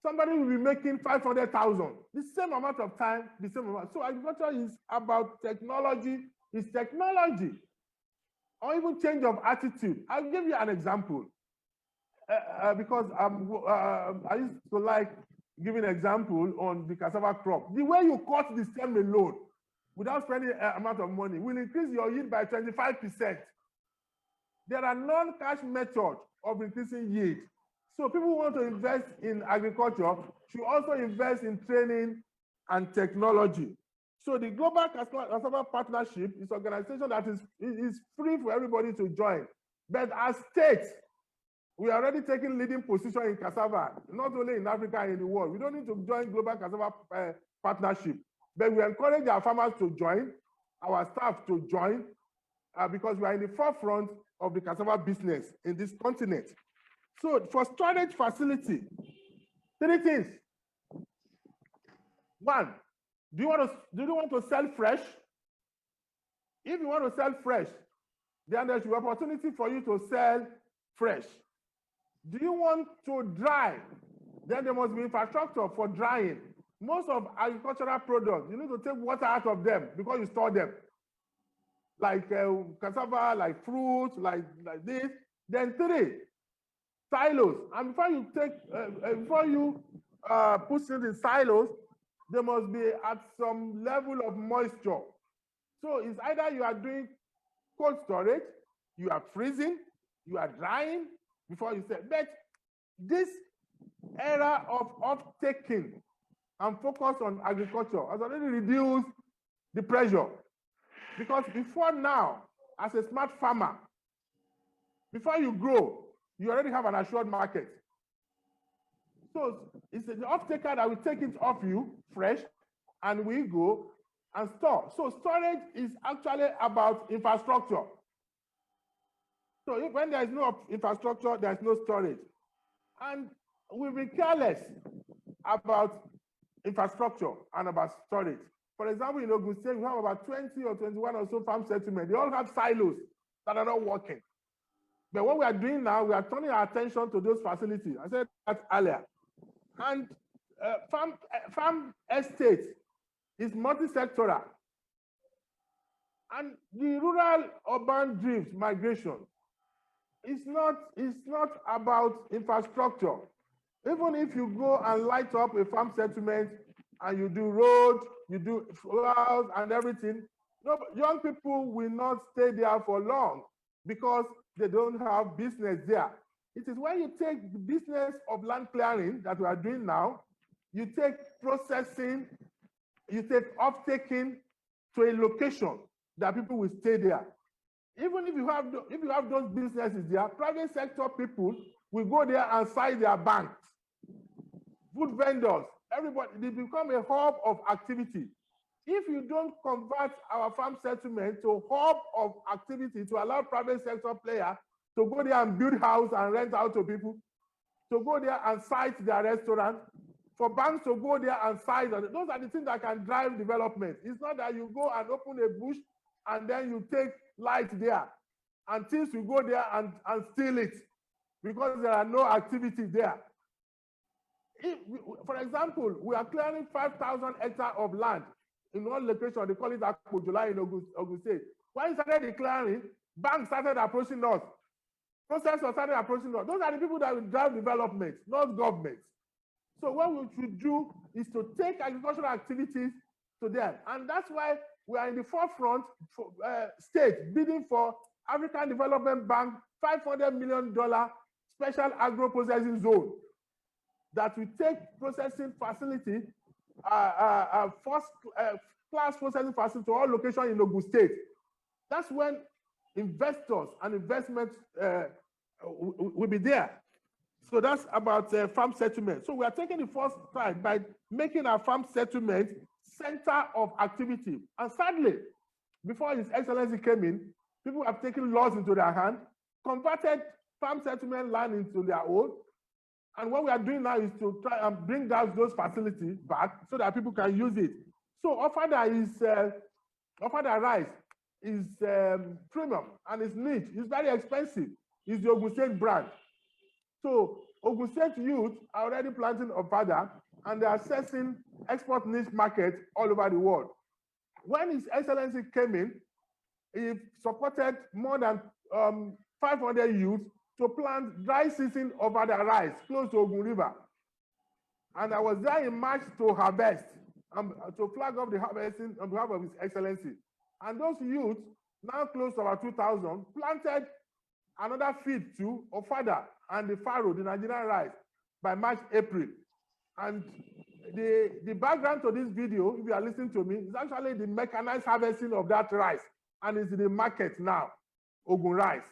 Somebody will be making 500,000. The same amount of time, the same amount. So agriculture is about technology. It's technology, or even change of attitude. I'll give you an example because I used to like giving an example on the cassava crop. The way you cut the stem alone without spending amount of money will increase your yield by 25%. There are non-cash methods of increasing yield. So people who want to invest in agriculture should also invest in training and technology. So the Global Cassava Partnership is an organization that is free for everybody to join. But as states, we are already taking leading position in cassava, not only in Africa and in the world. We don't need to join Global Cassava Partnership, but we encourage our farmers to join, our staff to join, because we are in the forefront of the cassava business in this continent. So for storage facility, 3 things. 1, do you want to sell fresh? If you want to sell fresh, then there's an opportunity for you to sell fresh. Do you want to dry? Then there must be infrastructure for drying. Most of agricultural products, you need to take water out of them because you store them. Like cassava, like fruit, like this. Then 3, silos. And before you put it in silos, they must be at some level of moisture. So it's either you are doing cold storage, you are freezing, you are drying before you sell. But this era of off-taking and focus on agriculture has already reduced the pressure. Because before now, as a smart farmer, before you grow, you already have an assured market. So it's the off-taker that will take it off you fresh, and we go and store. So storage is actually about infrastructure. So when there is no infrastructure, there is no storage. And we've been careless about infrastructure and about storage. For example, in Ogun State, we have about 20 or 21 or so farm settlements. They all have silos that are not working. But what we are doing now, we are turning our attention to those facilities. I said that earlier. And farm estate is multi-sectoral. And the rural-urban drift migration is not about infrastructure. Even if you go and light up a farm settlement and you do road, you do flowers and everything, no, young people will not stay there for long because they don't have business there. It is when you take the business of land clearing that we are doing now, you take processing you take off-taking to a location that people will stay there. Even if you have those businesses there, private sector people will go there and site their banks, food vendors, everybody, they become a hub of activity. If you don't convert our farm settlement to a hub of activity to allow private sector players to go there and build house and rent out to people, to go there and site their restaurant, for banks to go there and site, those are the things that can drive development. It's not that you go and open a bush and then you take light there and things will go there and steal it because there are no activity there. For example, we are clearing 5,000 hectares of land in one location, they call it Adeola in Ogun State. When we started declaring, banks started approaching us. Processors started approaching us. Those are the people that will drive development, not government. So what we should do is to take agricultural activities to them. And that's why we are in the forefront for, state bidding for African Development Bank $500 million special agro-processing zone that will take processing facility, first class processing facility to all locations in Ogun State. That's when investors and investment will be there. So that's about farm settlement. So we are taking the first stride by making our farm settlement center of activity. And sadly, before His Excellency came in, people have taken laws into their hand, converted farm settlement land into their own. And what we are doing now is to try and bring down those facilities back so that people can use it. So Ofada rice is premium and it's niche. It's very expensive. It's the Ogun State brand. So Ogun State youth are already planting Ofada and they are accessing export niche market all over the world. When His Excellency came in, he supported more than 500 youth to plant dry season Ofada rice close to Ogun River. And I was there in March to harvest, to flag off the harvesting on behalf of His Excellency. And those youth, now close to about 2,000, planted another feed to Ofada and the farro, the Nigerian rice, by March, April. And the background to this video, if you are listening to me, is actually the mechanized harvesting of that rice. And it's in the market now, Ogun rice.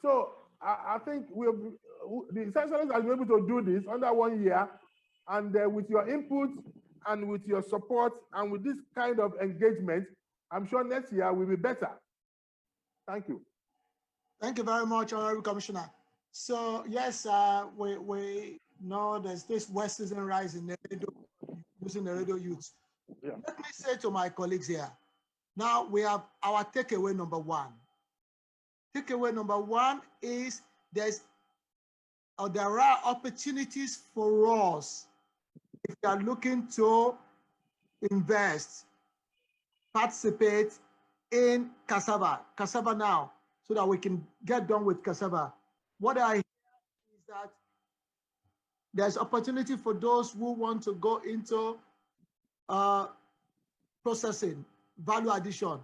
So I think the Excellency has been able to do this under 1 year. And with your input and with your support and with this kind of engagement, I'm sure next year will be better. Thank you. Thank you very much, Honorable Commissioner. So yes, we know there's this West season rise in the radio, using the radio youth. Yeah. Let me say to my colleagues here, now we have our takeaway number one. Takeaway number one is there are opportunities for us if we are looking to invest, participate in cassava now, so that we can get done with cassava. What I hear is that there's opportunity for those who want to go into processing, value addition,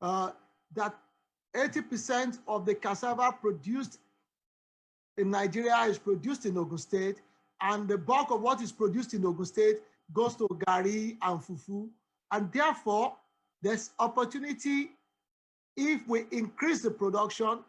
that 80% of the cassava produced in Nigeria is produced in Ogun State, and the bulk of what is produced in Ogun State goes to Gari and Fufu. And therefore, there's opportunity if we increase the production.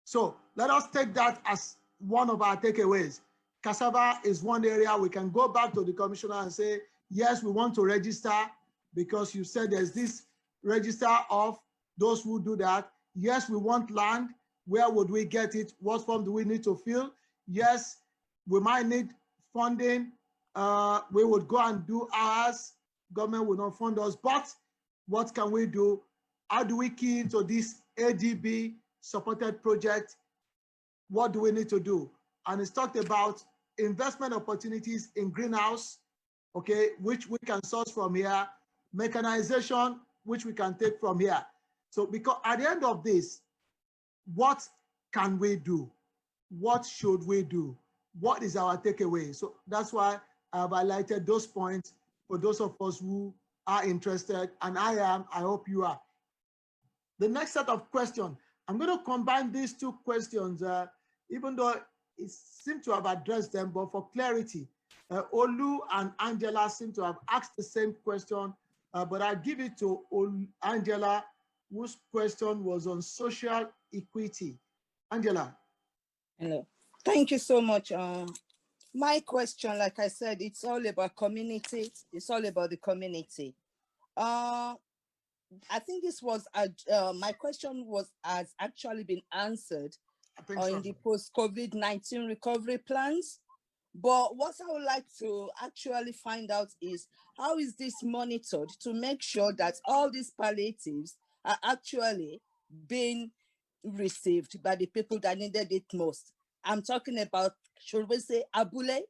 So let us take that as one of our takeaways. Cassava is one area we can go back to the commissioner and say, yes, we want to register because you said there's this register of those who do that. Yes, we want land. Where would we get it? What form do we need to fill? Yes, we might need funding. We would go and do ours. Government will not fund us, but what can we do? How do we key into this ADB supported project? What do we need to do? And it's talked about investment opportunities in greenhouse, okay, which we can source from here, mechanization, which we can take from here. So because at the end of this, what can we do? What should we do? What is our takeaway? So that's why I've highlighted those points for those of us who are interested, and I hope you are. The next set of questions, I'm going to combine these two questions, even though it seems to have addressed them, but for clarity. Olu and Angela seem to have asked the same question, but I'll give it to Angela, whose question was on social equity. Angela. Hello. Thank you so much. My question, like I said, it's all about community. It's all about the community. I think this was my question has actually been answered in the post-COVID-19 recovery plans. But what I would like to actually find out is how is this monitored to make sure that all these palliatives are actually being received by the people that needed it most. I'm talking about, should we say, Abule?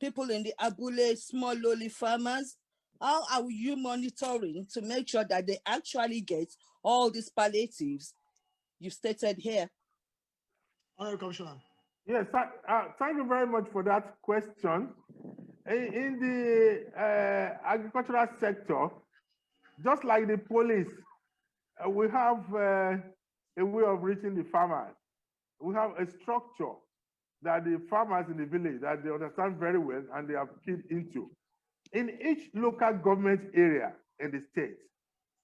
People in the Abule, small lowly farmers. How are you monitoring to make sure that they actually get all these palliatives you stated here? Honorable Commissioner. Yes, thank you very much for that question. In the agricultural sector, just like the police, we have a way of reaching the farmers. We have a structure that the farmers in the village, that they understand very well and they have keyed into. In each local government area in the state,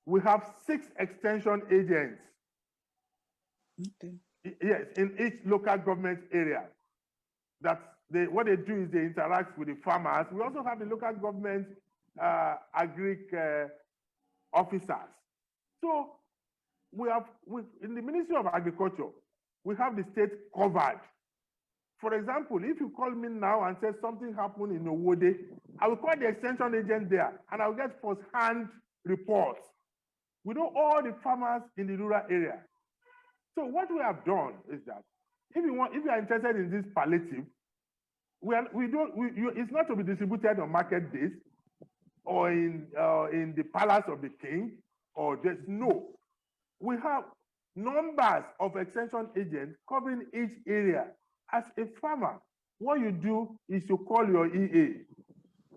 we have 6 extension agents. Okay. Yes, in each local government area. What they do is they interact with the farmers. We also have the local government agric officers. So in the Ministry of Agriculture, we have the state covered. For example, if you call me now and say something happened in Owode, I will call the extension agent there and I'll get first-hand reports. We know all the farmers in the rural area. So what we have done is that if you are interested in this palliative, it's not to be distributed on market days or in the palace of the king or just no. We have numbers of extension agents covering each area. As a farmer, what you do is you call your EA.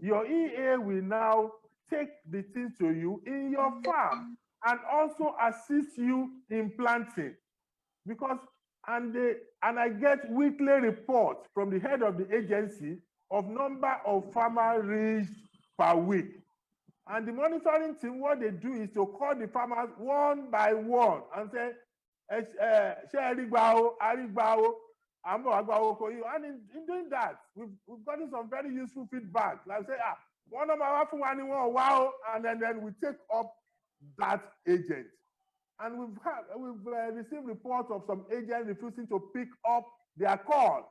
Your EA will now take the things to you in your farm and also assist you in planting. Because and I get weekly reports from the head of the agency of number of farmers reached per week. And the monitoring team, what they do is to call the farmers one by one and say, and in doing that, we've gotten some very useful feedback. Like say, one of our wow, and then we take up that agent. And we've received reports of some agents refusing to pick up their call.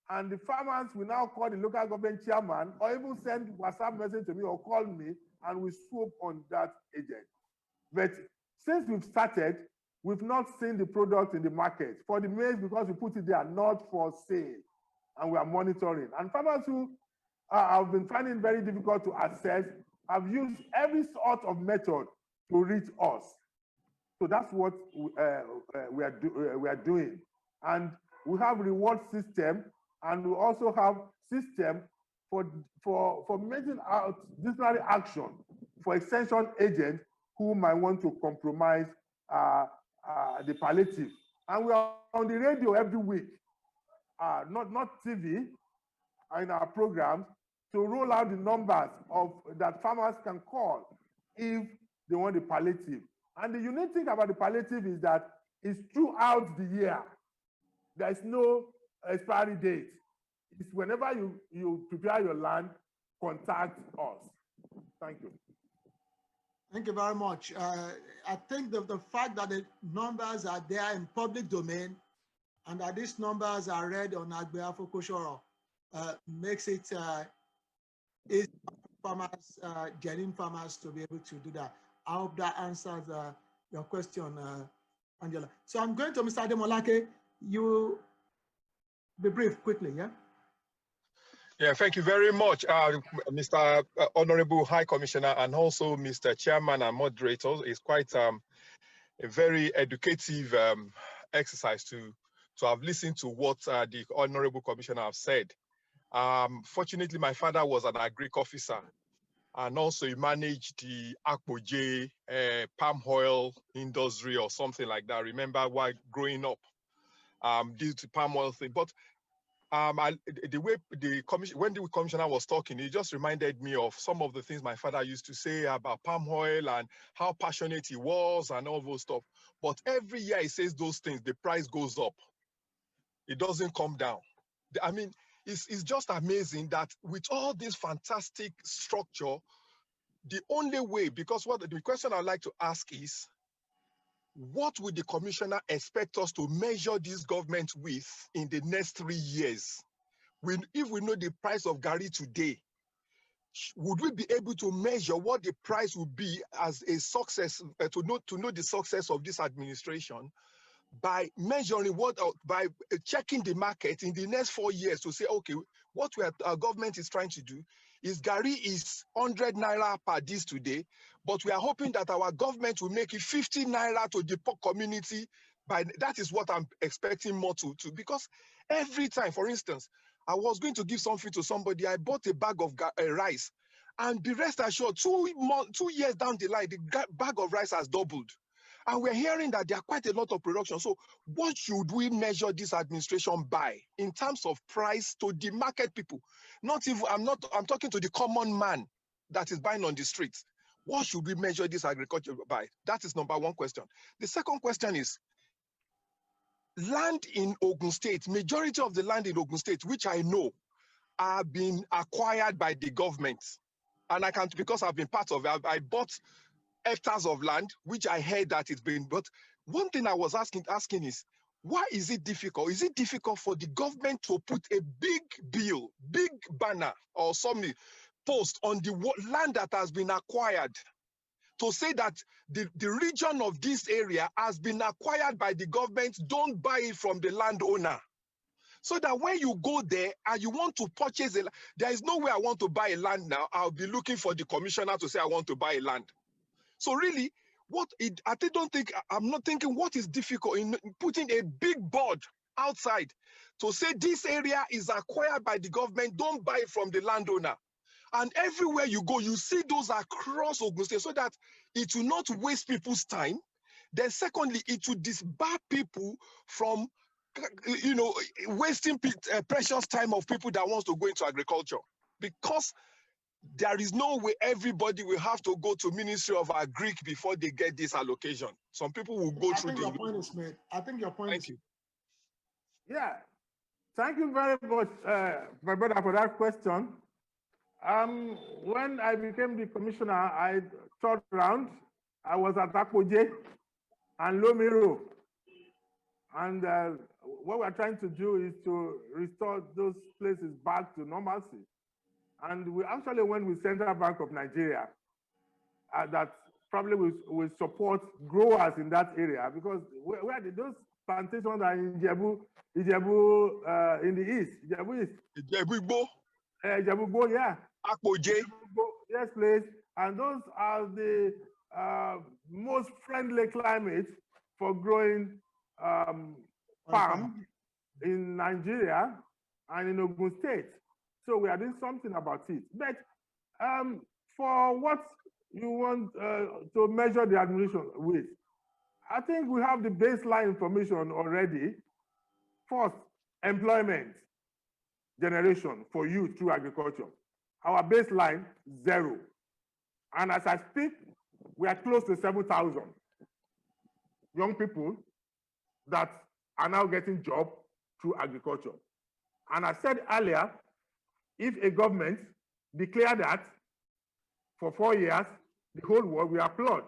And the farmers will now call the local government chairman or even send WhatsApp message to me or call me, and we swoop on that agent. But since we've started, we've not seen the product in the market. For the maize, because we put it there, not for sale. And we are monitoring. And farmers who have been finding it very difficult to access have used every sort of method to reach us. So that's what we are doing. And we have reward system, and we also have system for meting out disciplinary action for extension agents who might want to compromise the palliative. And we are on the radio every week, not TV, in our programs to roll out the numbers of that farmers can call if they want the palliative. And the unique thing about the palliative is that it's throughout the year. There is no expiry date. It's whenever you prepare your land, contact us. Thank you. Thank you very much. I think the fact that the numbers are there in public domain and that these numbers are read on Agbeafo Koshoro makes it easy for farmers, genuine farmers, to be able to do that. I hope that answers your question, Angela. So I'm going to Mr. Ademolake. You be brief quickly, yeah? Yeah, thank you very much, Mr. Honorable High Commissioner, and also Mr. Chairman and moderators. It's quite a very educative exercise to have listened to what the Honorable Commissioner have said. Fortunately, my father was an agric officer, and also he managed the Akpoje palm oil industry or something like that. I remember while growing up, due to palm oil thing. But The way when the commissioner was talking, he just reminded me of some of the things my father used to say about palm oil and how passionate he was and all those stuff. But every year he says those things, the price goes up. It doesn't come down. I mean, it's just amazing that with all this fantastic structure, the only way, because what the question I'd like to ask is, what would the commissioner expect us to measure this government with in the next 3 years? If we know the price of Gary today, would we be able to measure what the price would be as a success, to know the success of this administration by measuring by checking the market in the next 4 years to say, okay, what our government is trying to do is Gary is 100 naira per dish today, but we are hoping that our government will make it 50 naira to the poor community. That is what I'm expecting more to because every time, for instance, I was going to give something to somebody, I bought a bag of rice, and be rest assured, 2 years down the line, the bag of rice has doubled. And we're hearing that there are quite a lot of production. So what should we measure this administration by in terms of price to the market people? I'm talking to the common man that is buying on the streets. What should we measure this agriculture by? That is number one question. The second question is, land in Ogun State, majority of the land in Ogun State, which I know, are being acquired by the government. And I can't, because I've been part of it, I bought hectares of land, which I heard that it's been, but one thing I was asking is, why is it difficult? Is it difficult for the government to put a big bill, big banner or some post on the land that has been acquired to say that the region of this area has been acquired by the government, don't buy it from the landowner? So that when you go there and you want to purchase there is no way I want to buy a land now. I'll be looking for the commissioner to say I want to buy a land. So really, I'm not thinking what is difficult in putting a big board outside to say this area is acquired by the government, don't buy from the landowner. And everywhere you go, you see those across Ogun State so that it will not waste people's time. Then secondly, it will disbar people from wasting precious time of people that wants to go into agriculture. Because there is no way everybody will have to go to Ministry of Agric before they get this allocation. Some people will go through the... I think your point is made. I think your point Thank you. Yeah. Thank you very much, my brother, for that question. When I became the commissioner, I third round, I was at Akoje and Lomiro. And what we're trying to do is to restore those places back to normalcy. And we actually went with Central Bank of Nigeria that probably will support growers in that area, because those plantations are in Ijebu in the east, Ijebu East. Ijebu, yeah. Akoje. Yes, please. And those are the most friendly climates for growing palm in Nigeria and in Ogun State. So we are doing something about it. But for what you want to measure the administration with, I think we have the baseline information already. First, employment generation for youth through agriculture. Our baseline, 0. And as I speak, we are close to 7,000 young people that are now getting jobs through agriculture. And I said earlier, if a government declare that for 4 years, the whole world will applaud.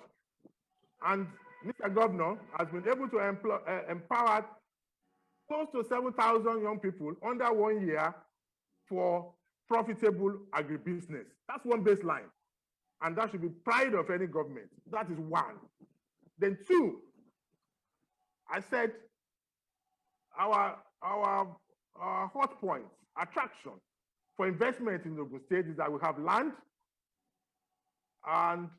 And Mr. Governor has been able to empower close to 7,000 young people under 1 year for profitable agribusiness. That's one baseline. And that should be pride of any government. That is one. Then 2, I said our hot points, attraction for investment in Ogun State is that we have land and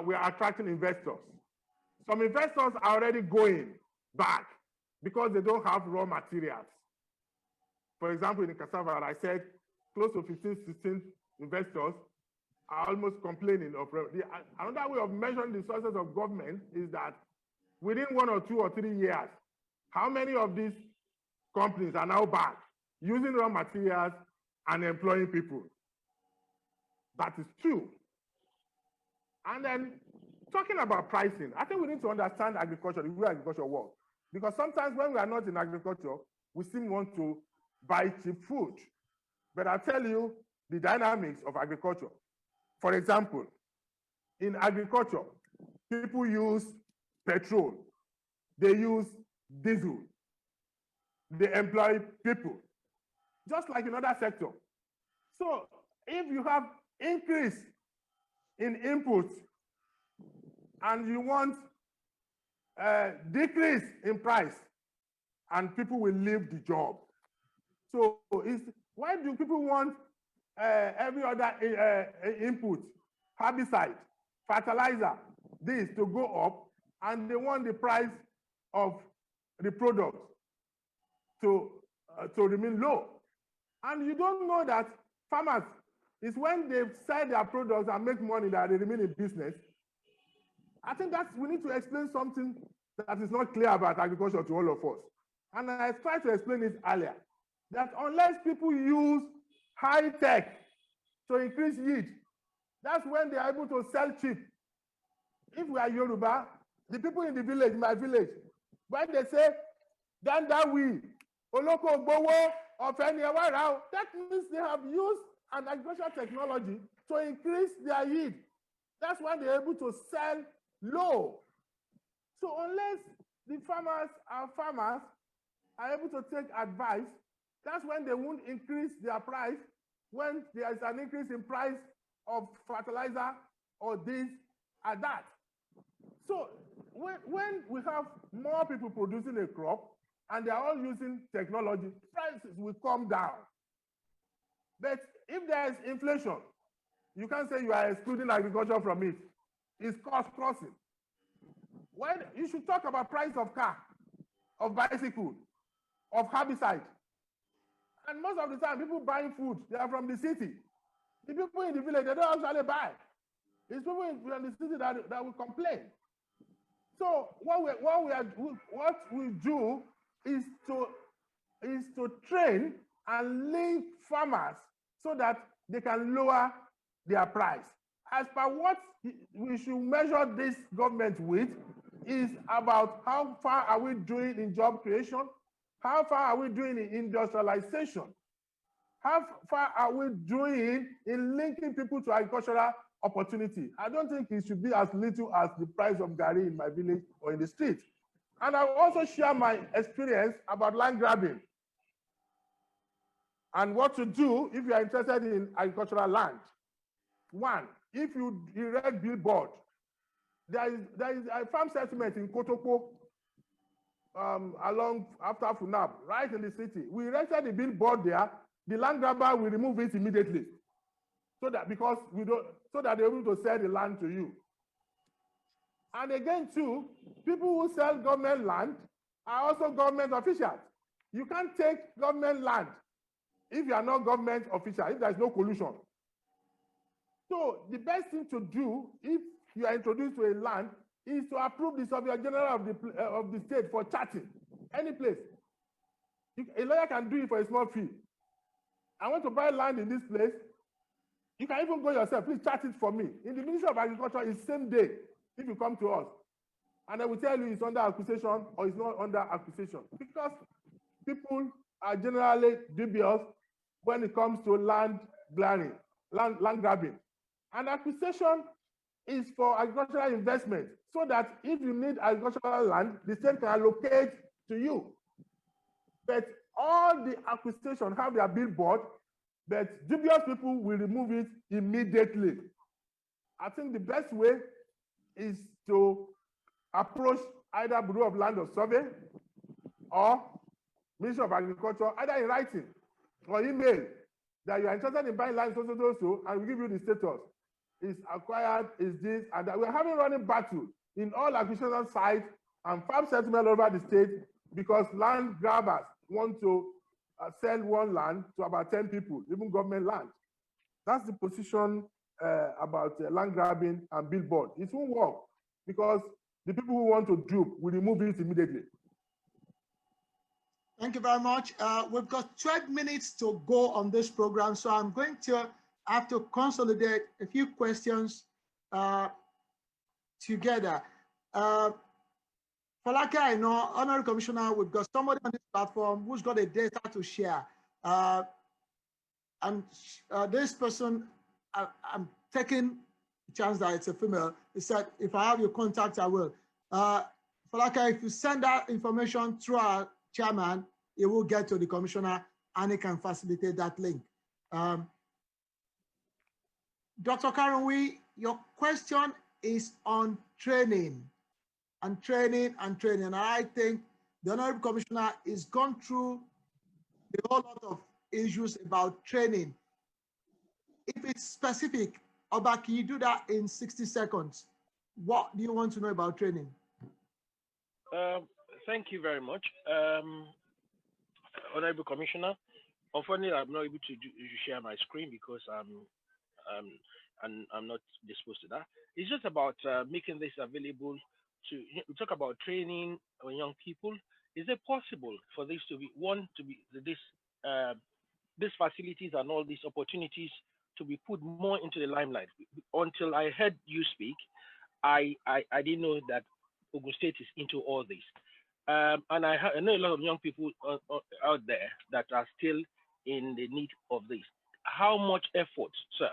we are attracting investors. Some investors are already going back because they don't have raw materials. For example, in cassava, I said close to 15, 16 investors are almost complaining of. Another way of measuring the sources of government is that within 1 or 2 or 3 years, how many of these companies are now back, using raw materials and employing people. That is true. And then talking about pricing, I think we need to understand agriculture, the way agriculture works. Because sometimes when we are not in agriculture, we still want to buy cheap food. But I'll tell you the dynamics of agriculture. For example, in agriculture, people use petrol, they use diesel, they employ people, just like in other sectors. So if you have increase in input and you want decrease in price, and people will leave the job. So why do people want every other input, herbicide, fertilizer, this to go up, and they want the price of the product to remain low? And you don't know that farmers, is when they sell their products and make money that they remain in business. I think we need to explain something that is not clear about agriculture to all of us. And I tried to explain it earlier, that unless people use high tech to increase yield, that's when they are able to sell cheap. If we are Yoruba, the people in the village, my village, when they say, Dandawi, Oloko Gbowo, Ofeniewara, that means they have used an agricultural technology to increase their yield. That's why they're able to sell low. So unless the farmers are able to take advice, that's when they won't increase their price, when there is an increase in price of fertilizer or this or that. So when we have more people producing a crop and they are all using technology, prices will come down. But if there is inflation, you can't say you are excluding agriculture from it. It's cost crossing. When you should talk about price of car, of bicycle, of herbicide. And most of the time, people buying food, they are from the city. The people in the village, they don't actually buy. It's people in the city that will complain. So what we do is to train and link farmers so that they can lower their price. As per what we should measure this government with is about how far are we doing in job creation, how far are we doing in industrialization, how far are we doing in linking people to agricultural opportunity. I don't think it should be as little as the price of Gary in my village or in the street. And I will also share my experience about land grabbing and what to do if you are interested in agricultural land. One, if you erect billboard, there is a farm settlement in Kotoko along after Funab, right in the city. We erected the billboard there. The land grabber will remove it immediately, so that they're able to sell the land to you. And again, too, people who sell government land are also government officials. You can't take government land if you are not government official, if there is no collusion. So the best thing to do if you are introduced to a land is to approve the Surveyor General of the state for charting, any place. A lawyer can do it for a small fee. I want to buy land in this place. You can even go yourself, please chart it for me. In the Ministry of Agriculture, it's same day if you come to us. And I will tell you it's under acquisition or it's not under acquisition. Because people are generally dubious when it comes to land grabbing. And acquisition is for agricultural investment, so that if you need agricultural land, the state can allocate to you. But all the acquisition have their billboard, but dubious people will remove it immediately. I think the best way is to approach either Bureau of Land or Survey or Ministry of Agriculture, either in writing or email, that you are interested in buying land, so, and we give you the status. Is acquired, is this, and that. We're having running battle in all acquisition sites and farm settlement all over the state because land grabbers want to sell one land to about 10 people, even government land. That's the position about land grabbing and billboard. It won't work because the people who want to dupe will remove it immediately. Thank you very much. We've got 12 minutes to go on this program, so I'm going to have to consolidate a few questions together. Falake, I know, Honorary Commissioner, we've got somebody on this platform who's got a data to share. This person, I'm taking a chance that it's a female. He said, if I have your contact, I will. Falake, if you send that information through our chairman, it will get to the commissioner and he can facilitate that link. Dr. Karenwi, your question is on training and training and training. And I think the Honorable Commissioner is gone through a whole lot of issues about training. If it's specific, Oba, can you do that in 60 seconds? What do you want to know about training? Thank you very much. Honorable Commissioner, unfortunately, I'm not able to share my screen because I'm not disposed to that. It's just about making this available to. We talk about training on young people. Is it possible for this to be these facilities and all these opportunities to be put more into the limelight? Until I heard you speak, I didn't know that Ogun State is into all this. And I know a lot of young people out there that are still in the need of this. How much effort, sir,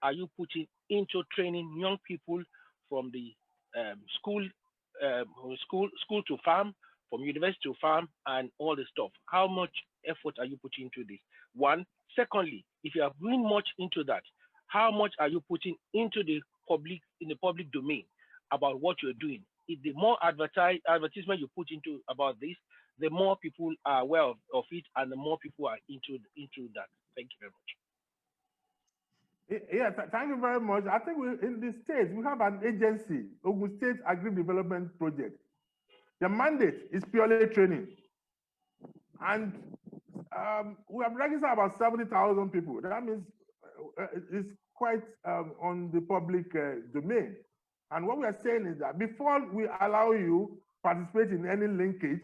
are you putting into training young people from the school to farm, from university to farm, and all the stuff? How much effort are you putting into this? One. Secondly, if you are doing much into that, how much are you putting into the public domain about what you're doing? If the more advertisement you put into about this, the more people are aware of it, and the more people are into that. Thank you very much. Yeah, thank you very much. I think in the state, we have an agency, Ogun State Agri-Development Project. The mandate is purely training. And we have registered about 70,000 people. That means it's quite on the public domain. And what we are saying is that before we allow you participate in any linkage,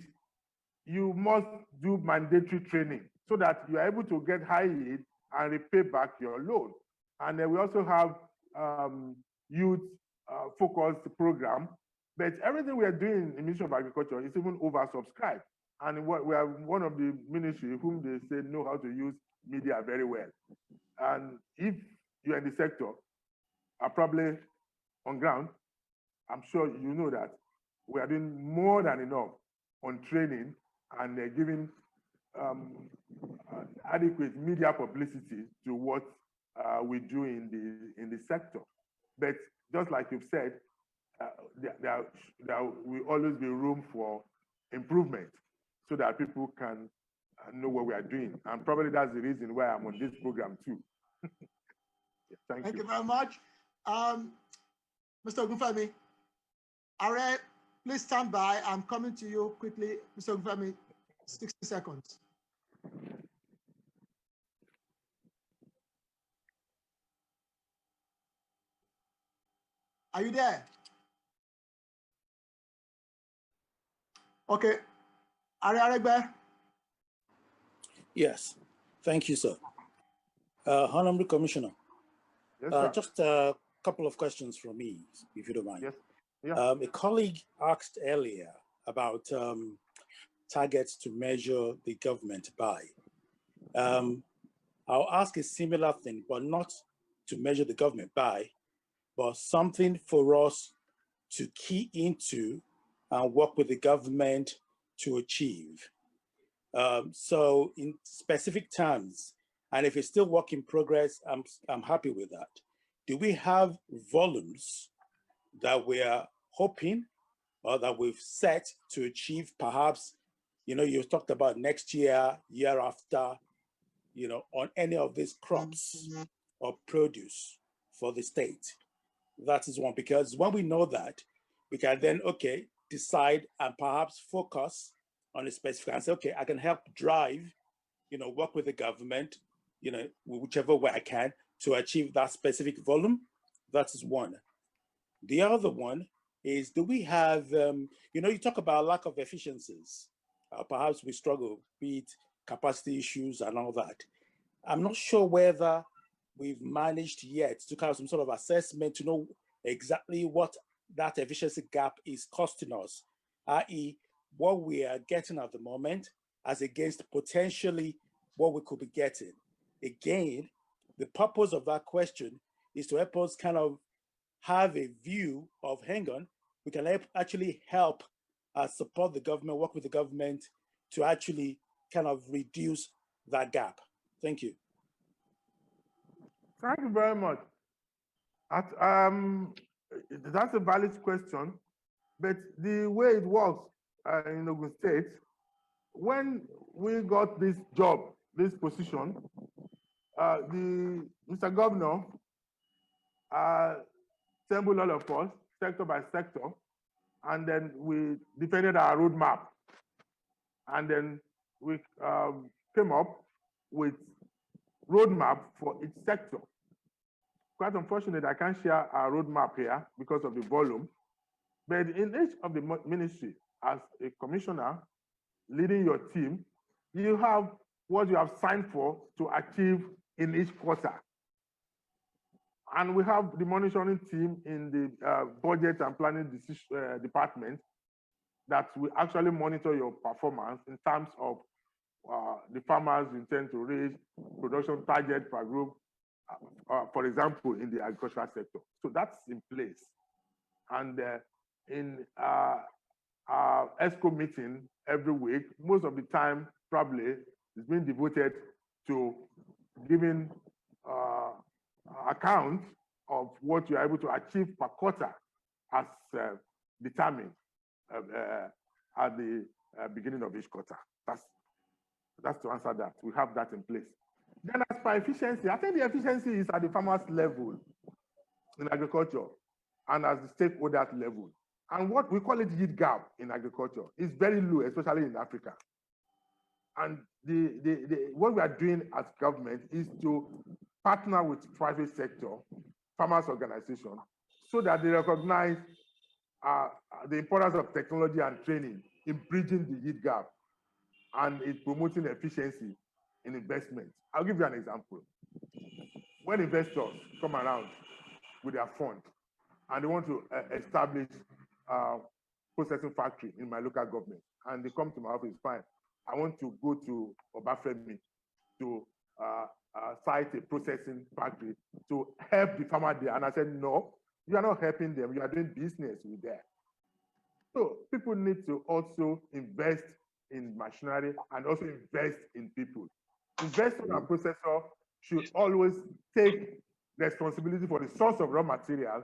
you must do mandatory training so that you are able to get high yield and repay back your loan. And then we also have youth focused program, but everything we are doing in Ministry of Agriculture is even oversubscribed. And we are one of the ministry whom they say know how to use media very well. And if you're in the sector, are probably on ground, I'm sure you know that we are doing more than enough on training and giving adequate media publicity to what we do in the sector. But just like you've said, there will always be room for improvement so that people can know what we are doing. And probably that's the reason why I'm on this program too. Yeah, thank you very much. Mr. Ogunfemi, Are, please stand by. I'm coming to you quickly. Mr. Ogunfemi, 60 seconds. Are you there? Okay. Are Aregbe? Yes. Thank you, sir. Honorable Commissioner, yes, just a couple of questions from me, if you don't mind. Yes. Yeah. A colleague asked earlier about targets to measure the government by. I'll ask a similar thing, but not to measure the government by, but something for us to key into and work with the government to achieve. So in specific terms, and if it's still work in progress, I'm happy with that. Do we have volumes that we are hoping or that we've set to achieve? Perhaps, you talked about next year, year after, on any of these crops or produce for the state. That is one, because when we know that, we can then, decide and perhaps focus on a specific and say, I can help drive, work with the government, whichever way I can to achieve that specific volume. That is one. The other one is, do we have, you talk about lack of efficiencies perhaps we struggle with capacity issues and all that. I'm not sure whether we've managed yet to have some sort of assessment to know exactly what that efficiency gap is costing us, i.e. what we are getting at the moment as against potentially what we could be getting. Again, the purpose of that question is to help us kind of have a view of, hang on, we can actually help support the government, work with the government to actually kind of reduce that gap. Thank you. Thank you very much. That's a valid question, but the way it works in Ogun State, when we got this job, this position, Mr. Governor assembled all of us, sector by sector, and then we defended our roadmap. And then we came up with roadmap for each sector. Quite unfortunate, I can't share our roadmap here because of the volume. But in each of the ministry, as a commissioner leading your team, you have what you have signed for to achieve in each quarter. And we have the monitoring team in the budget and planning department that will actually monitor your performance in terms of the farmers you intend to raise, production target per group, for example, in the agricultural sector. So that's in place. And in our ESCO meeting every week, most of the time probably is being devoted to giving account of what you are able to achieve per quarter as determined at the beginning of each quarter. That's to answer that. We have that in place. Then as for efficiency, I think the efficiency is at the farmers level in agriculture and as the stakeholders level. And what we call it yield gap in agriculture is very low, especially in Africa. And what we are doing as government is to partner with private sector, farmers organization, so that they recognize the importance of technology and training in bridging the yield gap and in promoting efficiency in investment. I'll give you an example. When investors come around with their fund and they want to establish a processing factory in my local government, and they come to my office, fine, I want to go to Obafemi to site a processing factory to help the farmer there. And I said, no, you are not helping them, you are doing business with them. So people need to also invest in machinery and also invest in people. Investors and processors should always take responsibility for the source of raw material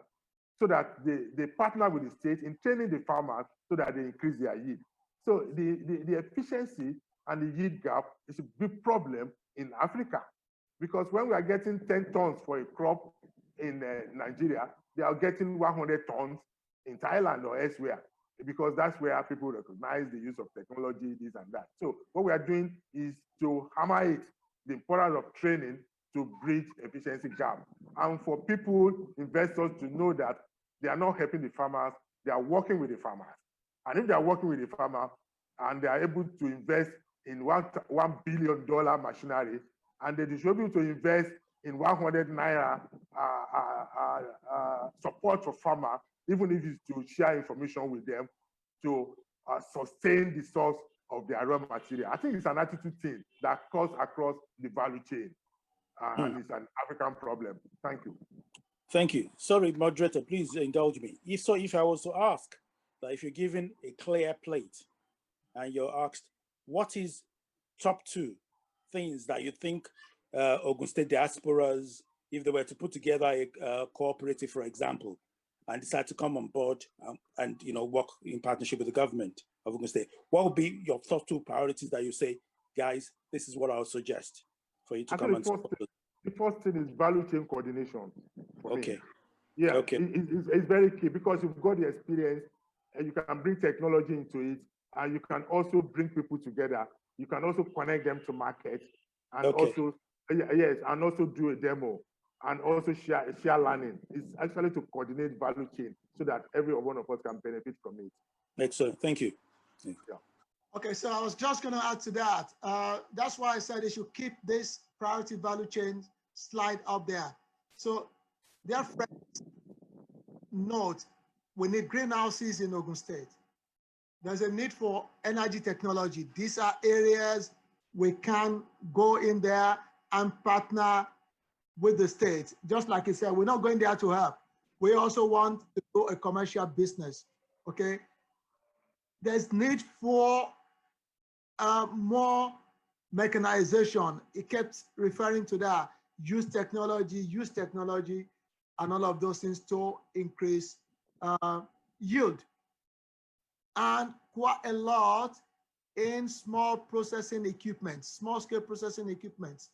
so that they partner with the state in training the farmers so that they increase their yield. So the efficiency and the yield gap is a big problem in Africa, because when we are getting 10 tons for a crop in Nigeria, they are getting 100 tons in Thailand or elsewhere, because that's where people recognize the use of technology, this and that. So what we are doing is to hammer it, the importance of training to bridge efficiency gap. And for people, investors, to know that they are not helping the farmers, they are working with the farmers. And if they are working with the farmer and they are able to invest in $1 billion machinery, and they should be able to invest in 100 naira support for farmer, even if it's to share information with them to sustain the source of their raw material. I think it's an attitude thing that cuts across the value chain, and it's an African problem. Thank you. Thank you. Sorry, moderator, please indulge me. If I was to ask that if you're given a clear plate and you're asked, what is top 2 things that you think Ogun State diasporas, if they were to put together a cooperative, for example, and decide to come on board and work in partnership with the government of Ogun State, what would be your top 2 priorities that you say, guys, this is what I would suggest for you to come and support? The first thing is value chain coordination. Okay. Yeah, okay. It's very key, because you've got the experience and you can bring technology into it, and you can also bring people together. You can also connect them to market, and also, yes, and also do a demo, and also share learning. It's actually to coordinate value chain so that every one of us can benefit from it. Excellent. Thank you. Yeah. Okay, so I was just going to add to that. That's why I said they should keep this priority value chain slide up there. So, dear friends, note, we need greenhouses in Ogun State. There's a need for energy technology. These are areas we can go in there and partner with the state. Just like he said, we're not going there to help. We also want to do a commercial business, okay? There's need for more mechanization. He kept referring to that. Use technology, and all of those things to increase yield. And quite a lot in small processing equipment, small scale processing equipment.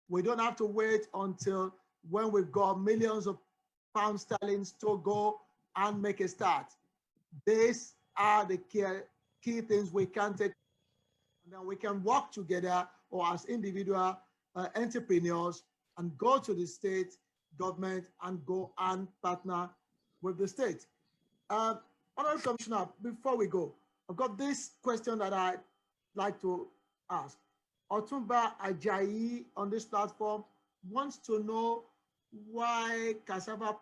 We don't have to wait until when we've got millions of pound sterling to go and make a start. These are the key things we can take, and then we can work together or as individual entrepreneurs and go to the state government and go and partner with the state. Honorable Commissioner, before we go, I've got this question that I'd like to ask. Otumba Ajayi on this platform wants to know why cassava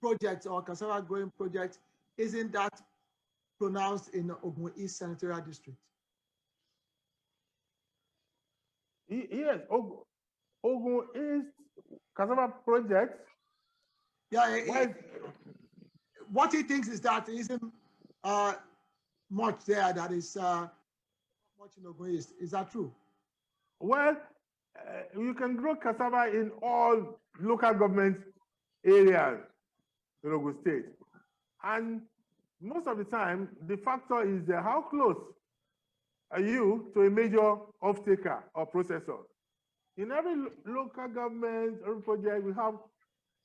project or cassava growing project isn't that pronounced in Ogun East Senatorial District. Yes, Ogun East cassava project. Yeah, what he thinks is that there isn't much there that is much in Ogun East. Is that true? Well, you can grow cassava in all local government areas in Ogun State. And most of the time, the factor is how close are you to a major off-taker or processor. In every local government or project, we have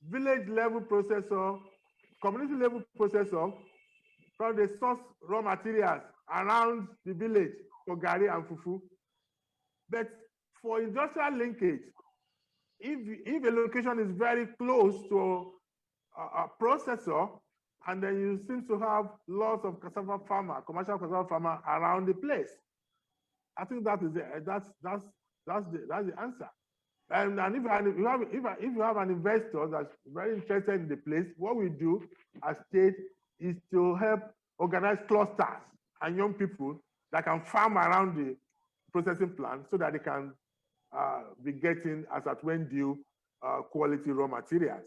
village level processor, community level processor, from the source raw materials around the village for gari and fufu. But for industrial linkage, if a location is very close to a processor, and then you seem to have lots of cassava farmer, commercial cassava farmer around the place, I think that is that's the answer. And if you have an investor that's very interested in the place, what we do as state is to help organize clusters and young people that can farm around the processing plant so that they can be getting as at when due quality raw materials.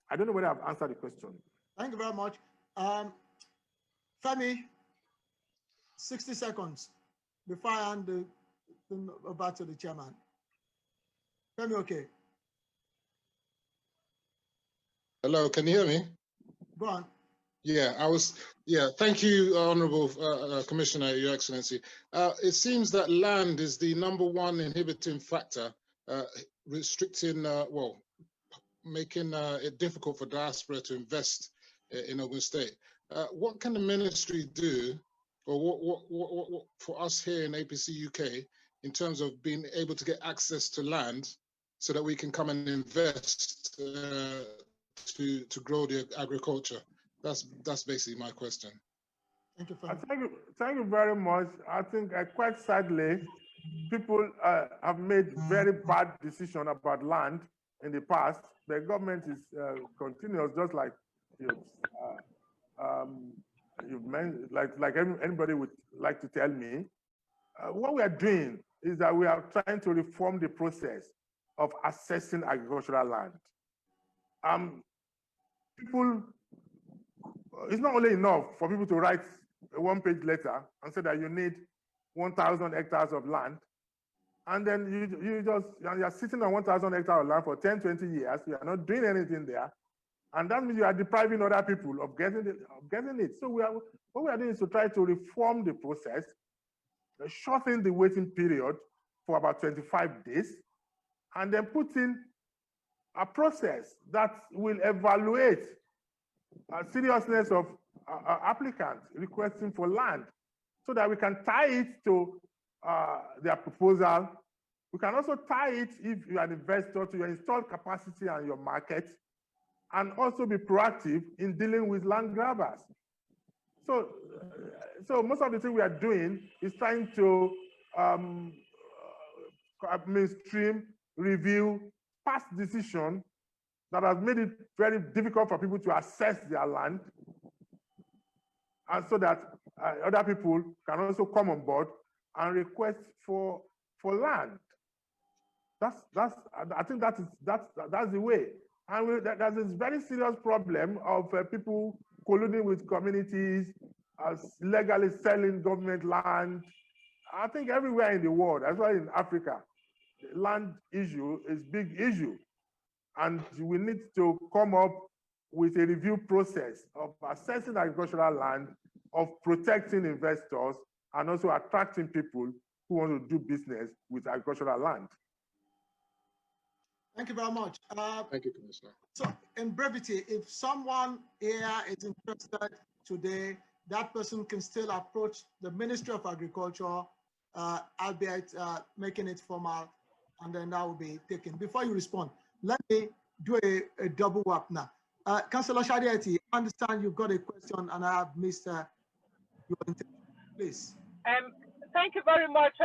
I don't know whether I've answered the question. Thank you very much. Femi, 60 seconds before I hand the thing over to the chairman. Femi, okay. Hello, can you hear me? Go on. Yeah, thank you, Honorable Commissioner, Your Excellency. It seems that land is the #1 inhibiting factor, restricting, making it difficult for diaspora to invest in Ogun State. What can the ministry do, or what for us here in APC UK, in terms of being able to get access to land so that we can come and invest to grow the agriculture? That's basically my question. Thank you, thank you very much. I think quite sadly, people have made very bad decisions about land in the past. The government is continuous, just like you've mentioned, like anybody would like to tell me. What we are doing is that we are trying to reform the process of assessing agricultural land. It's not only enough for people to write a one-page letter and say that you need 1,000 hectares of land, and then you're sitting on 1,000 hectares of land for 10, 20 years, you are not doing anything there, and that means you are depriving other people of getting it. So what we are doing is to try to reform the process, shorten the waiting period for about 25 days, and then put in a process that will evaluate seriousness of applicants requesting for land, so that we can tie it to their proposal. We can also tie it, if you're an investor, to your installed capacity and your market, and also be proactive in dealing with land grabbers. So most of the thing we are doing is trying to mainstream, review, past decision that has made it very difficult for people to access their land, and so that other people can also come on board and request for land. I think that's the way. And there's this very serious problem of people colluding with communities, legally selling government land. I think everywhere in the world, as well in Africa, the land issue is big issue. And we need to come up with a review process of assessing agricultural land, of protecting investors, and also attracting people who want to do business with agricultural land. Thank you very much. Thank you, Commissioner. So in brevity, if someone here is interested today, that person can still approach the Ministry of Agriculture, albeit making it formal, and then that will be taken. Before you respond, let me do a double work now. Councillor Shadiati, I understand you've got a question and I have missed your intervention. Please. Thank you very much,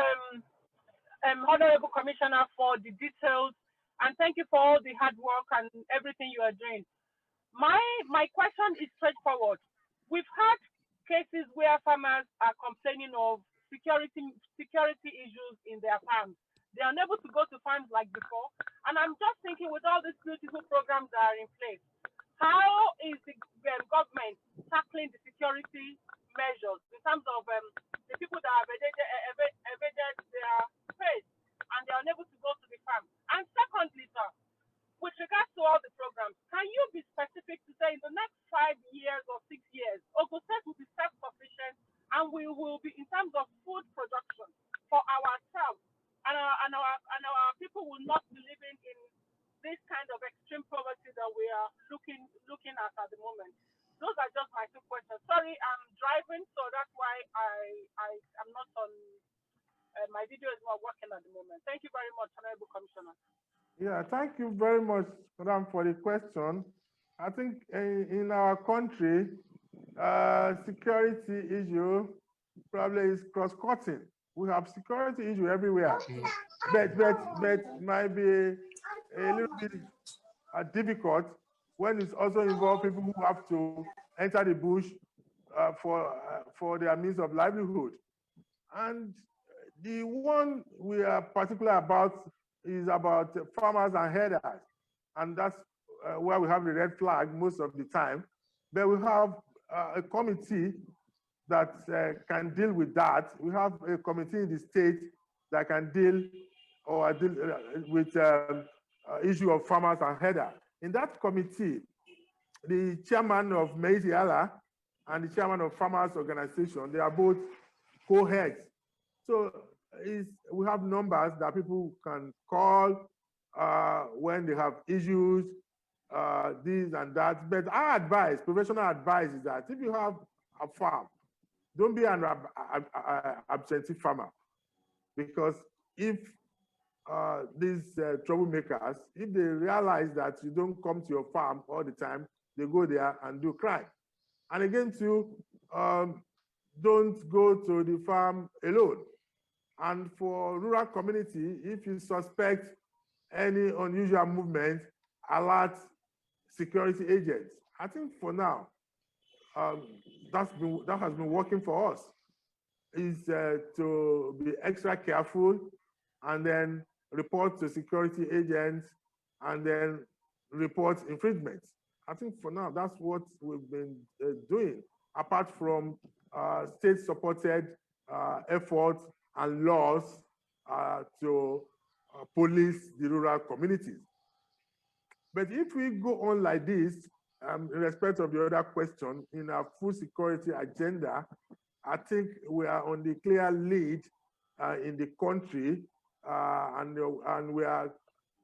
Honorable Commissioner, for the details, and thank you for all the hard work and everything you are doing. My question is straightforward. We've had cases where farmers are complaining of security issues in their farms. They are unable to go to farms like before. And I'm just thinking, with all these beautiful programs that are in place, how is the government tackling the security measures in terms of the people that have evaded their space and they are unable to go to the farm? And secondly, sir, with regards to all the programs, can you be specific to say in the next 5 years or 6 years, Ogun State will be self-sufficient and we will be in terms of food production for ourselves, and our people will not be living in this kind of extreme poverty that we are looking at the moment? Those are just my 2 questions. Sorry, I'm driving, so that's why I'm not on. My video is not working at the moment. Thank you very much, Honorable Commissioner. Yeah, thank you very much, Madam, for the question. I think in our country, security issue probably is cross-cutting. We have security issue everywhere, but might be a little bit difficult when it's also involve people who have to enter the bush for their means of livelihood. And the one we are particular about is about farmers and herders, and that's where we have the red flag most of the time. But we have a committee that can deal with that. We have a committee in the state that can deal with issue of farmers and herders. In that committee, the chairman of Adeola and the chairman of Farmers Organization, they are both co-heads. So we have numbers that people can call when they have issues, this and that. But our advice, professional advice, is that if you have a farm, don't be an absentee farmer, because if these troublemakers, if they realize that you don't come to your farm all the time, they go there and do crime. And again, too, don't go to the farm alone. And for rural community, if you suspect any unusual movement, alert security agents. I think for now, that has been working for us, is to be extra careful and then report to security agents and then report infringements. I think for now, that's what we've been doing, apart from state-supported efforts and laws to police the rural communities. But if we go on like this, in respect of the other question, in our food security agenda, I think we are on the clear lead in the country, and we are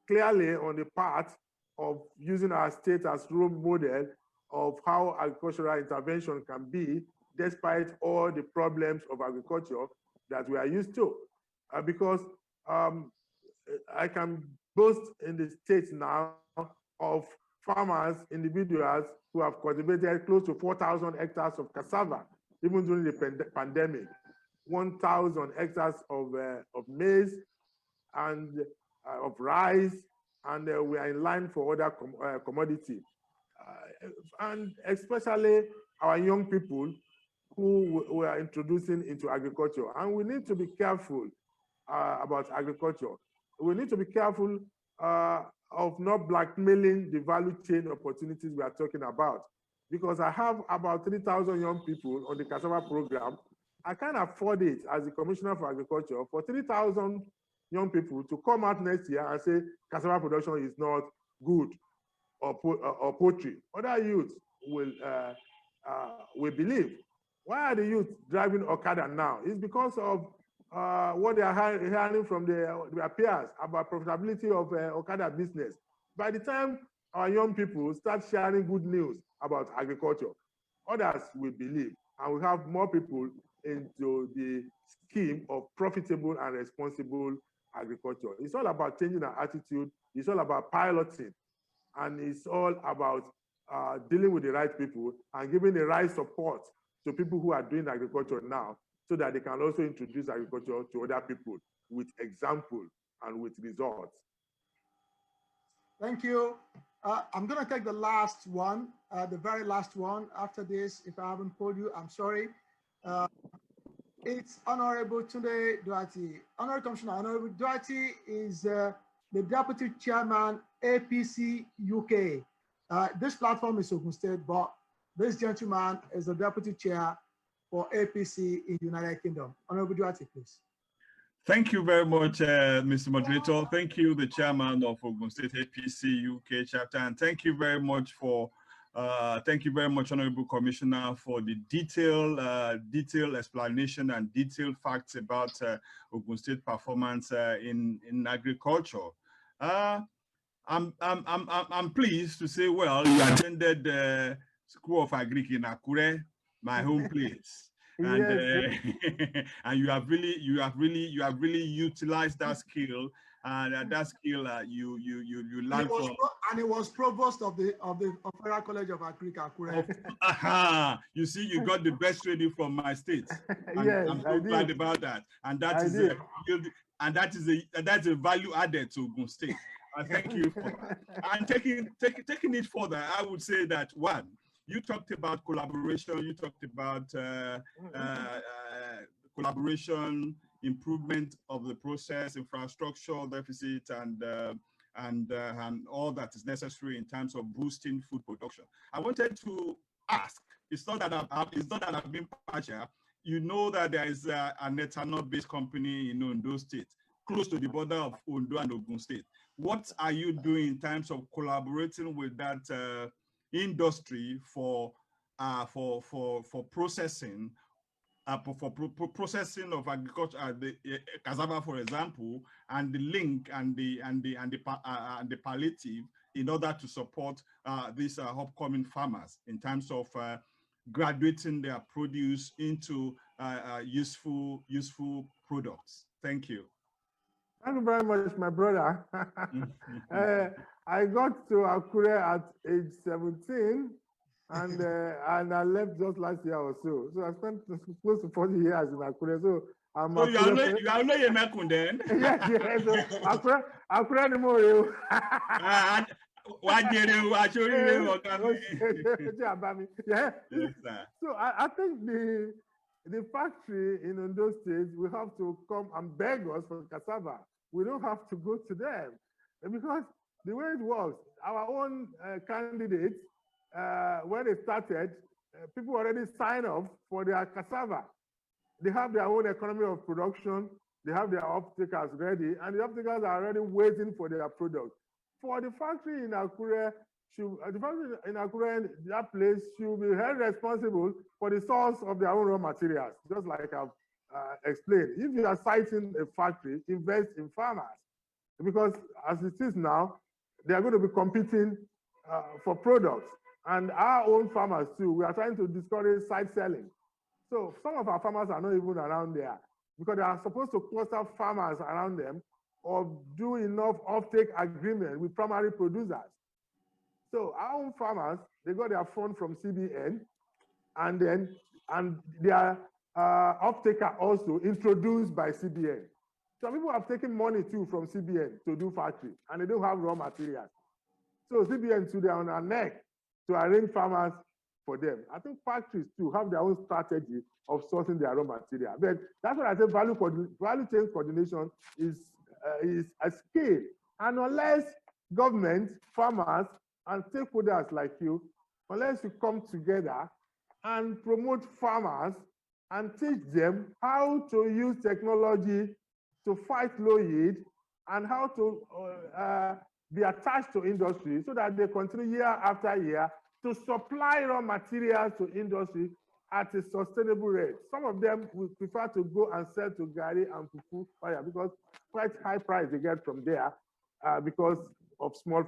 clearly on the path of using our state as role model of how agricultural intervention can be, despite all the problems of agriculture that we are used to. Because I can boast in the state now of farmers, individuals who have cultivated close to 4,000 hectares of cassava even during the pandemic, 1,000 hectares of maize and of rice, and we are in line for other commodity. And especially our young people who we are introducing into agriculture. And we need to be careful about agriculture. We need to be careful of not blackmailing the value chain opportunities we are talking about. Because I have about 3,000 young people on the cassava program. I can't afford it as the Commissioner for Agriculture for 3,000 young people to come out next year and say cassava production is not good or poultry. Other youth will believe. Why are the youth driving Okada now? It's because of what they are hearing from their peers about profitability of Okada business. By the time our young people start sharing good news about agriculture, others will believe, and we have more people into the scheme of profitable and responsible agriculture. It's all about changing our attitude. It's all about piloting, and it's all about dealing with the right people and giving the right support to people who are doing agriculture now, so that they can also introduce agriculture to other people with example and with results. Thank you. I'm going to take the last one, the very last one. After this, if I haven't told you, I'm sorry. It's Honorable Tunde Duarte. Honorable Commissioner, Honorable Duarte is the Deputy Chairman, APC UK. This platform is Ogun State, but this gentleman is the Deputy Chair for APC in United Kingdom. Honorable Duarte, please. Thank you very much, Mr. Moderator. Thank you, the Chairman of Ogun State APC UK chapter, and thank you very much for, Honorable Commissioner, for the detailed explanation and detailed facts about Ogun State performance in agriculture. I'm pleased to say, well, you attended the School of Agric in Akure, my home place. And Yes. and you have really utilized that skill, and that skill you learned from. And he was provost of the Federal College of Agric Akure. You see, you got the best training from my state. Yes, I'm so glad about that, and that's a value added to Ogun State. Thank you for that. And taking it further, I would say that one, you talked about collaboration. You talked about collaboration, improvement of the process, infrastructure deficit, and all that is necessary in terms of boosting food production. I wanted to ask. It's not that I've been partial. You know that there is an ethanol-based company in Ondo State, close to the border of Ondo and Ogun State. What are you doing in terms of collaborating with that industry for processing processing of agriculture, the cassava, for example, and the link and the palliative in order to support these upcoming farmers in terms of graduating their produce into useful products. Thank you. Thank you very much, my brother. I got to Akure at age 17, and I left just last year or so. So I spent close to 40 years in Akure. So I'm. So you are not a Mekun then? Yes. So Akure anymore. Yeah. So I think the factory in Ondo State will have to come and beg us for cassava. We don't have to go to them, because the way it works, our own candidates, when they started, people already signed up for their cassava. They have their own economy of production. They have their off-takers ready, and the off-takers are already waiting for their product. For the factory in Akure, that place should be held responsible for the source of their own raw materials, just like I've explained. If you are citing a factory, invest in farmers, because as it is now, they are going to be competing for products. And our own farmers too, we are trying to discourage side selling. So some of our farmers are not even around there, because they are supposed to cluster farmers around them or do enough offtake agreement with primary producers. So our own farmers, they got their fund from CBN, and then and their off-taker also introduced by CBN. Some people have taken money too from CBN to do factory, and they don't have raw materials. So CBN today are on our neck to arrange farmers for them. I think factories too have their own strategy of sourcing their raw material. But that's what I say, value chain coordination is a skill. And unless government, farmers, and stakeholders like you, unless you come together and promote farmers and teach them how to use technology to fight low yield and how to be attached to industry so that they continue year after year to supply raw materials to industry at a sustainable rate. Some of them will prefer to go and sell to Gari and Fufu fire because quite high price they get from there because of small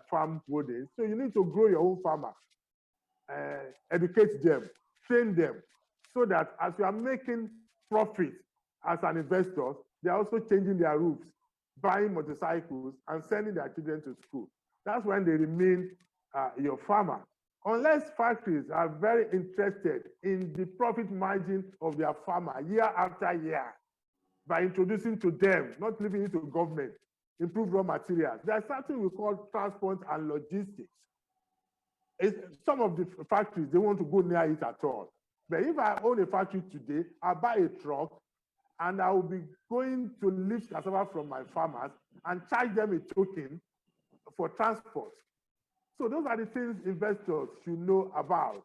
farm holdings. So you need to grow your own farmer, educate them, train them, so that as you are making profit as an investor, they're also changing their roofs, buying motorcycles, and sending their children to school. That's when they remain your farmer. Unless factories are very interested in the profit margin of their farmer year after year, by introducing to them, not leaving it to government, improve raw materials. There's something we call transport and logistics. Some of the factories, they want to go near it at all. But if I own a factory today, I buy a truck, and I will be going to lift cassava from my farmers and charge them a token for transport. So those are the things investors should know about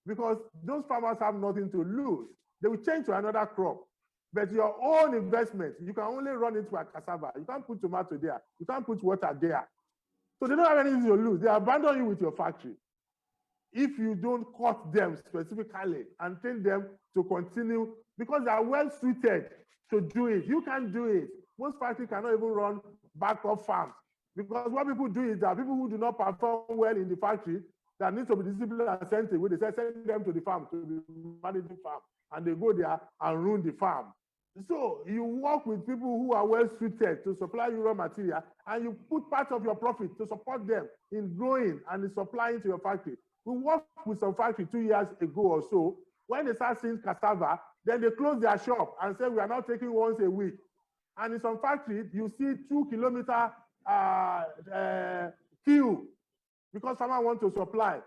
because those farmers have nothing to lose. They will change to another crop. But your own investment, you can only run into a cassava. You can't put tomato there. You can't put water there. So they don't have anything to lose. They abandon you with your factory. If you don't cut them specifically and train them to continue, because they are well suited to do it. You can't do it. Most factories cannot even run backup farms. Because what people do is that people who do not perform well in the factory that need to be disciplined and sent away, they send them to the farm, to the managing farm, and they go there and ruin the farm. So you work with people who are well suited to supply you raw material, and you put part of your profit to support them in growing and in supplying to your factory. We worked with some factory 2 years ago or so. When they start seeing cassava, then they close their shop and say, we are now taking once a week. And in some factories, you see 2 kilometer queue because someone wants to supply.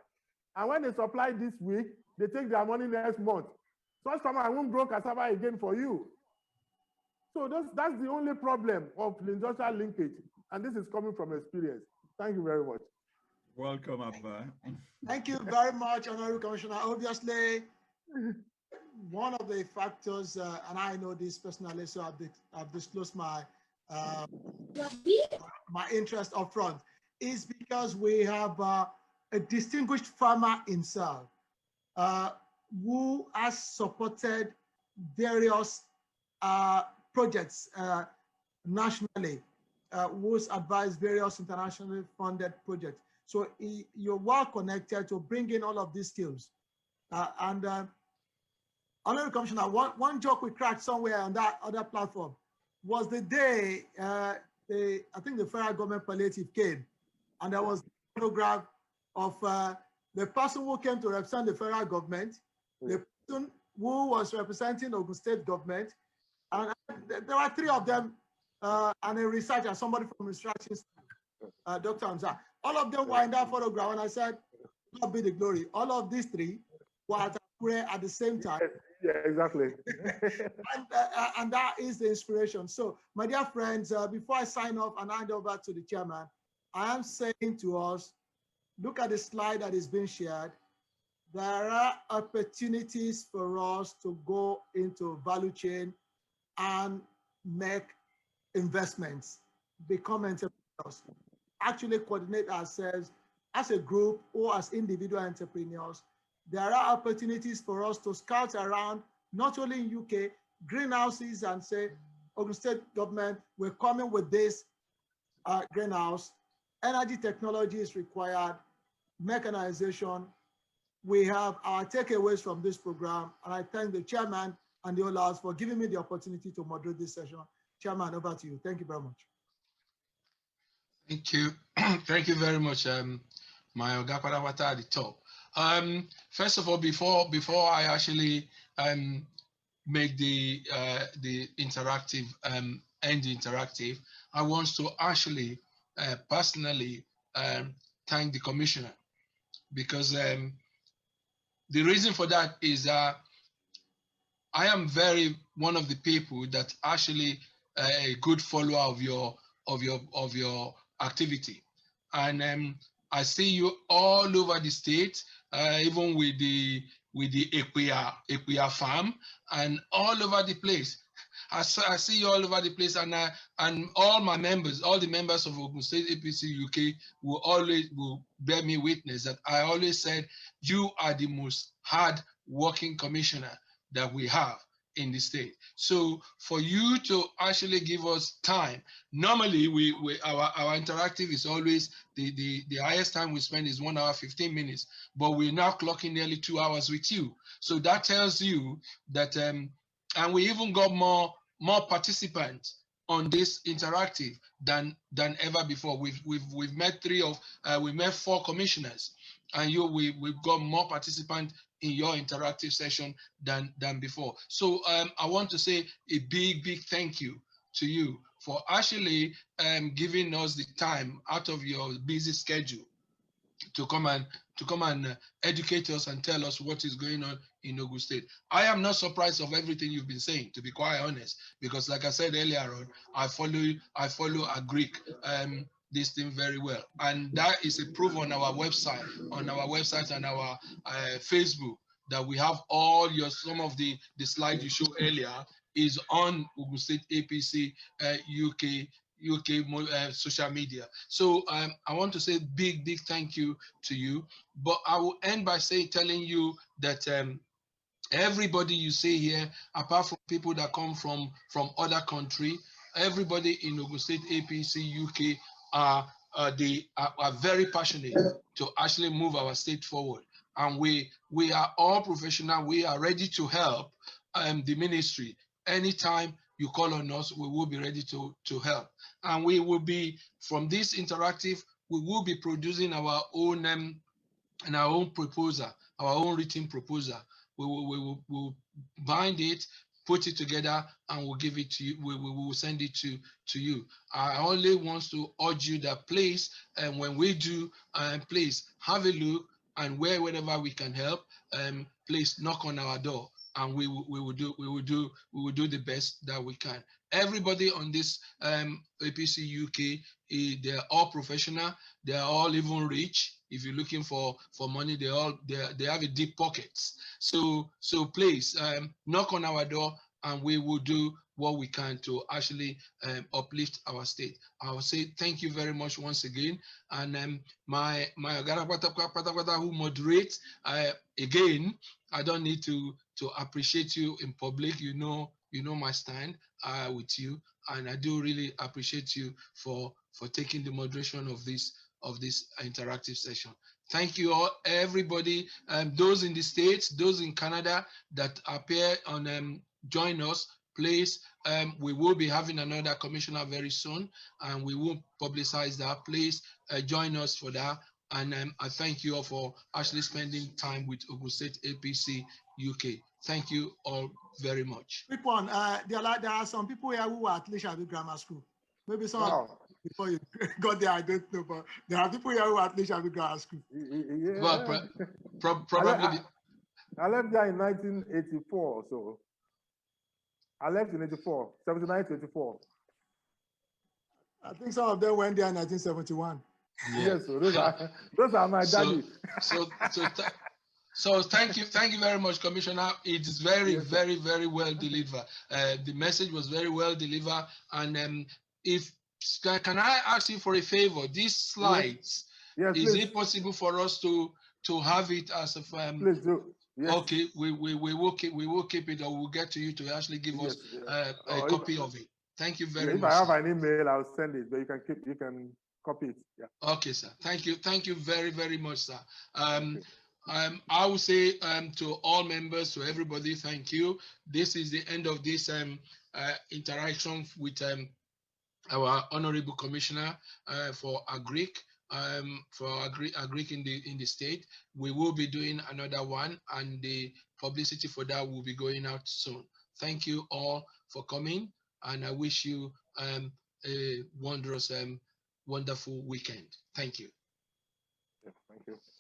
And when they supply this week, they take their money next month. Such someone won't grow cassava again for you. So that's the only problem of the industrial linkage. And this is coming from experience. Thank you very much. Welcome, Abba. Thank you very much, Honorable Commissioner. Obviously, one of the factors, and I know this personally, so I've disclosed my my interest up front, is because we have a distinguished farmer himself who has supported various projects nationally, who's advised various internationally funded projects. So you're well connected to bring in all of these skills. Honorable Commissioner, one joke we cracked somewhere on that other platform was the day I think the federal government palliative came, and there was a photograph of the person who came to represent the federal government, the person who was representing Ogun State Government, and there were 3 of them, and a researcher, somebody from research, Dr. Hamza. All of them were in that photograph, and I said, God be the glory. All of these 3 were at prayer at the same time. Yeah, exactly. and that is the inspiration. So, my dear friends, before I sign off and hand over to the chairman, I am saying to us, look at the slide that is being shared. There are opportunities for us to go into value chain and make investments, become entrepreneurs, actually coordinate ourselves as a group or as individual entrepreneurs. There are opportunities for us to scout around, not only in UK, greenhouses, and say, Ogun State Government, we're coming with this greenhouse. Energy technology is required, mechanization. We have our takeaways from this program, and I thank the chairman and the Olas for giving me the opportunity to moderate this session. Chairman, over to you. Thank you very much. Thank you. Thank you very much, my Oga Parawata at the top. First of all, before I actually make the interactive end interactive, I want to actually personally thank the commissioner, because the reason for that is I am one of the people that actually a good follower of your activity, and I see you all over the state, even with the Equia farm and all over the place. I see you all over the place, and all my members, all the members of Ogun State APC UK will bear me witness that I always said you are the most hard-working commissioner that we have in the state. So for you to actually give us time, normally our interactive is always the highest time we spend is 1 hour 15 minutes, but we're now clocking nearly 2 hours with you. So that tells you that and we even got more participants on this interactive than ever before. We've met we met 4 commissioners, and we've got more participants in your interactive session than before. So I want to say a big thank you to you for actually giving us the time out of your busy schedule to come and educate us and tell us what is going on in Ogun State. I am not surprised of everything you've been saying, to be quite honest, because like I said earlier on, I follow a Greek this thing very well, and that is a proof on our website and our Facebook that we have all some of the slides you showed earlier is on Ogun State APC UK social media. So I want to say big thank you to you, but I will end by telling you that everybody you see here, apart from people that come from other country, everybody in Ogun State APC UK are very passionate to actually move our state forward, and we are all professional. We are ready to help the ministry. Anytime you call on us, we will be ready to help, and we will be, from this interactive, we will be producing our own and our own proposal, our own written proposal. We will bind it, put it together, and we'll give it to you. We will send it to you. I only want to urge you that please, and when we do, please have a look, and wherever we can help, please knock on our door, and we will do the best that we can. Everybody on this APC UK, they're all professional. They're all even rich. If you're looking for money, they have a deep pockets. So please knock on our door, and we will do what we can to actually uplift our state. I will say thank you very much once again, and my who moderates again. I don't need to appreciate you in public. You know my stand with you, and I do really appreciate you for taking the moderation of this interactive session. Thank you all, everybody, those in the States, those in Canada that appear on join us. Please, we will be having another commissioner very soon, and we will publicize that. Please join us for that. And I thank you all for actually spending time with Ogun State APC UK. Thank you all very much. Quick one. There are some people here who were at Lishabi Grammar School. Maybe some before you got there, I don't know, but there are people here who are at Lishabi Grammar School. Yeah. Well, probably. I left there in 1984, so I left in 84, 79 to 84. I think some of them went there in 1971. Yeah. Yes, so those are my daddy. So thank you very much, Commissioner. It is very well delivered. The message was very well delivered. And can I ask you for a favor? These slides, is it possible for us to have it as a please do. Yes. Okay, we will keep it, or we'll get to you to actually give us a copy of it. Thank you very much. If I have an email, I'll send it, but you can copy it. Yeah. Okay, sir. Thank you very much, sir. I will say to all members, to everybody, thank you. This is the end of this interaction with our Honorable Commissioner for Agric. for agric in the state. We will be doing another one, and the publicity for that will be going out soon. Thank you all for coming, and I wish you a wondrous, wonderful weekend. Thank you. Yeah, thank you.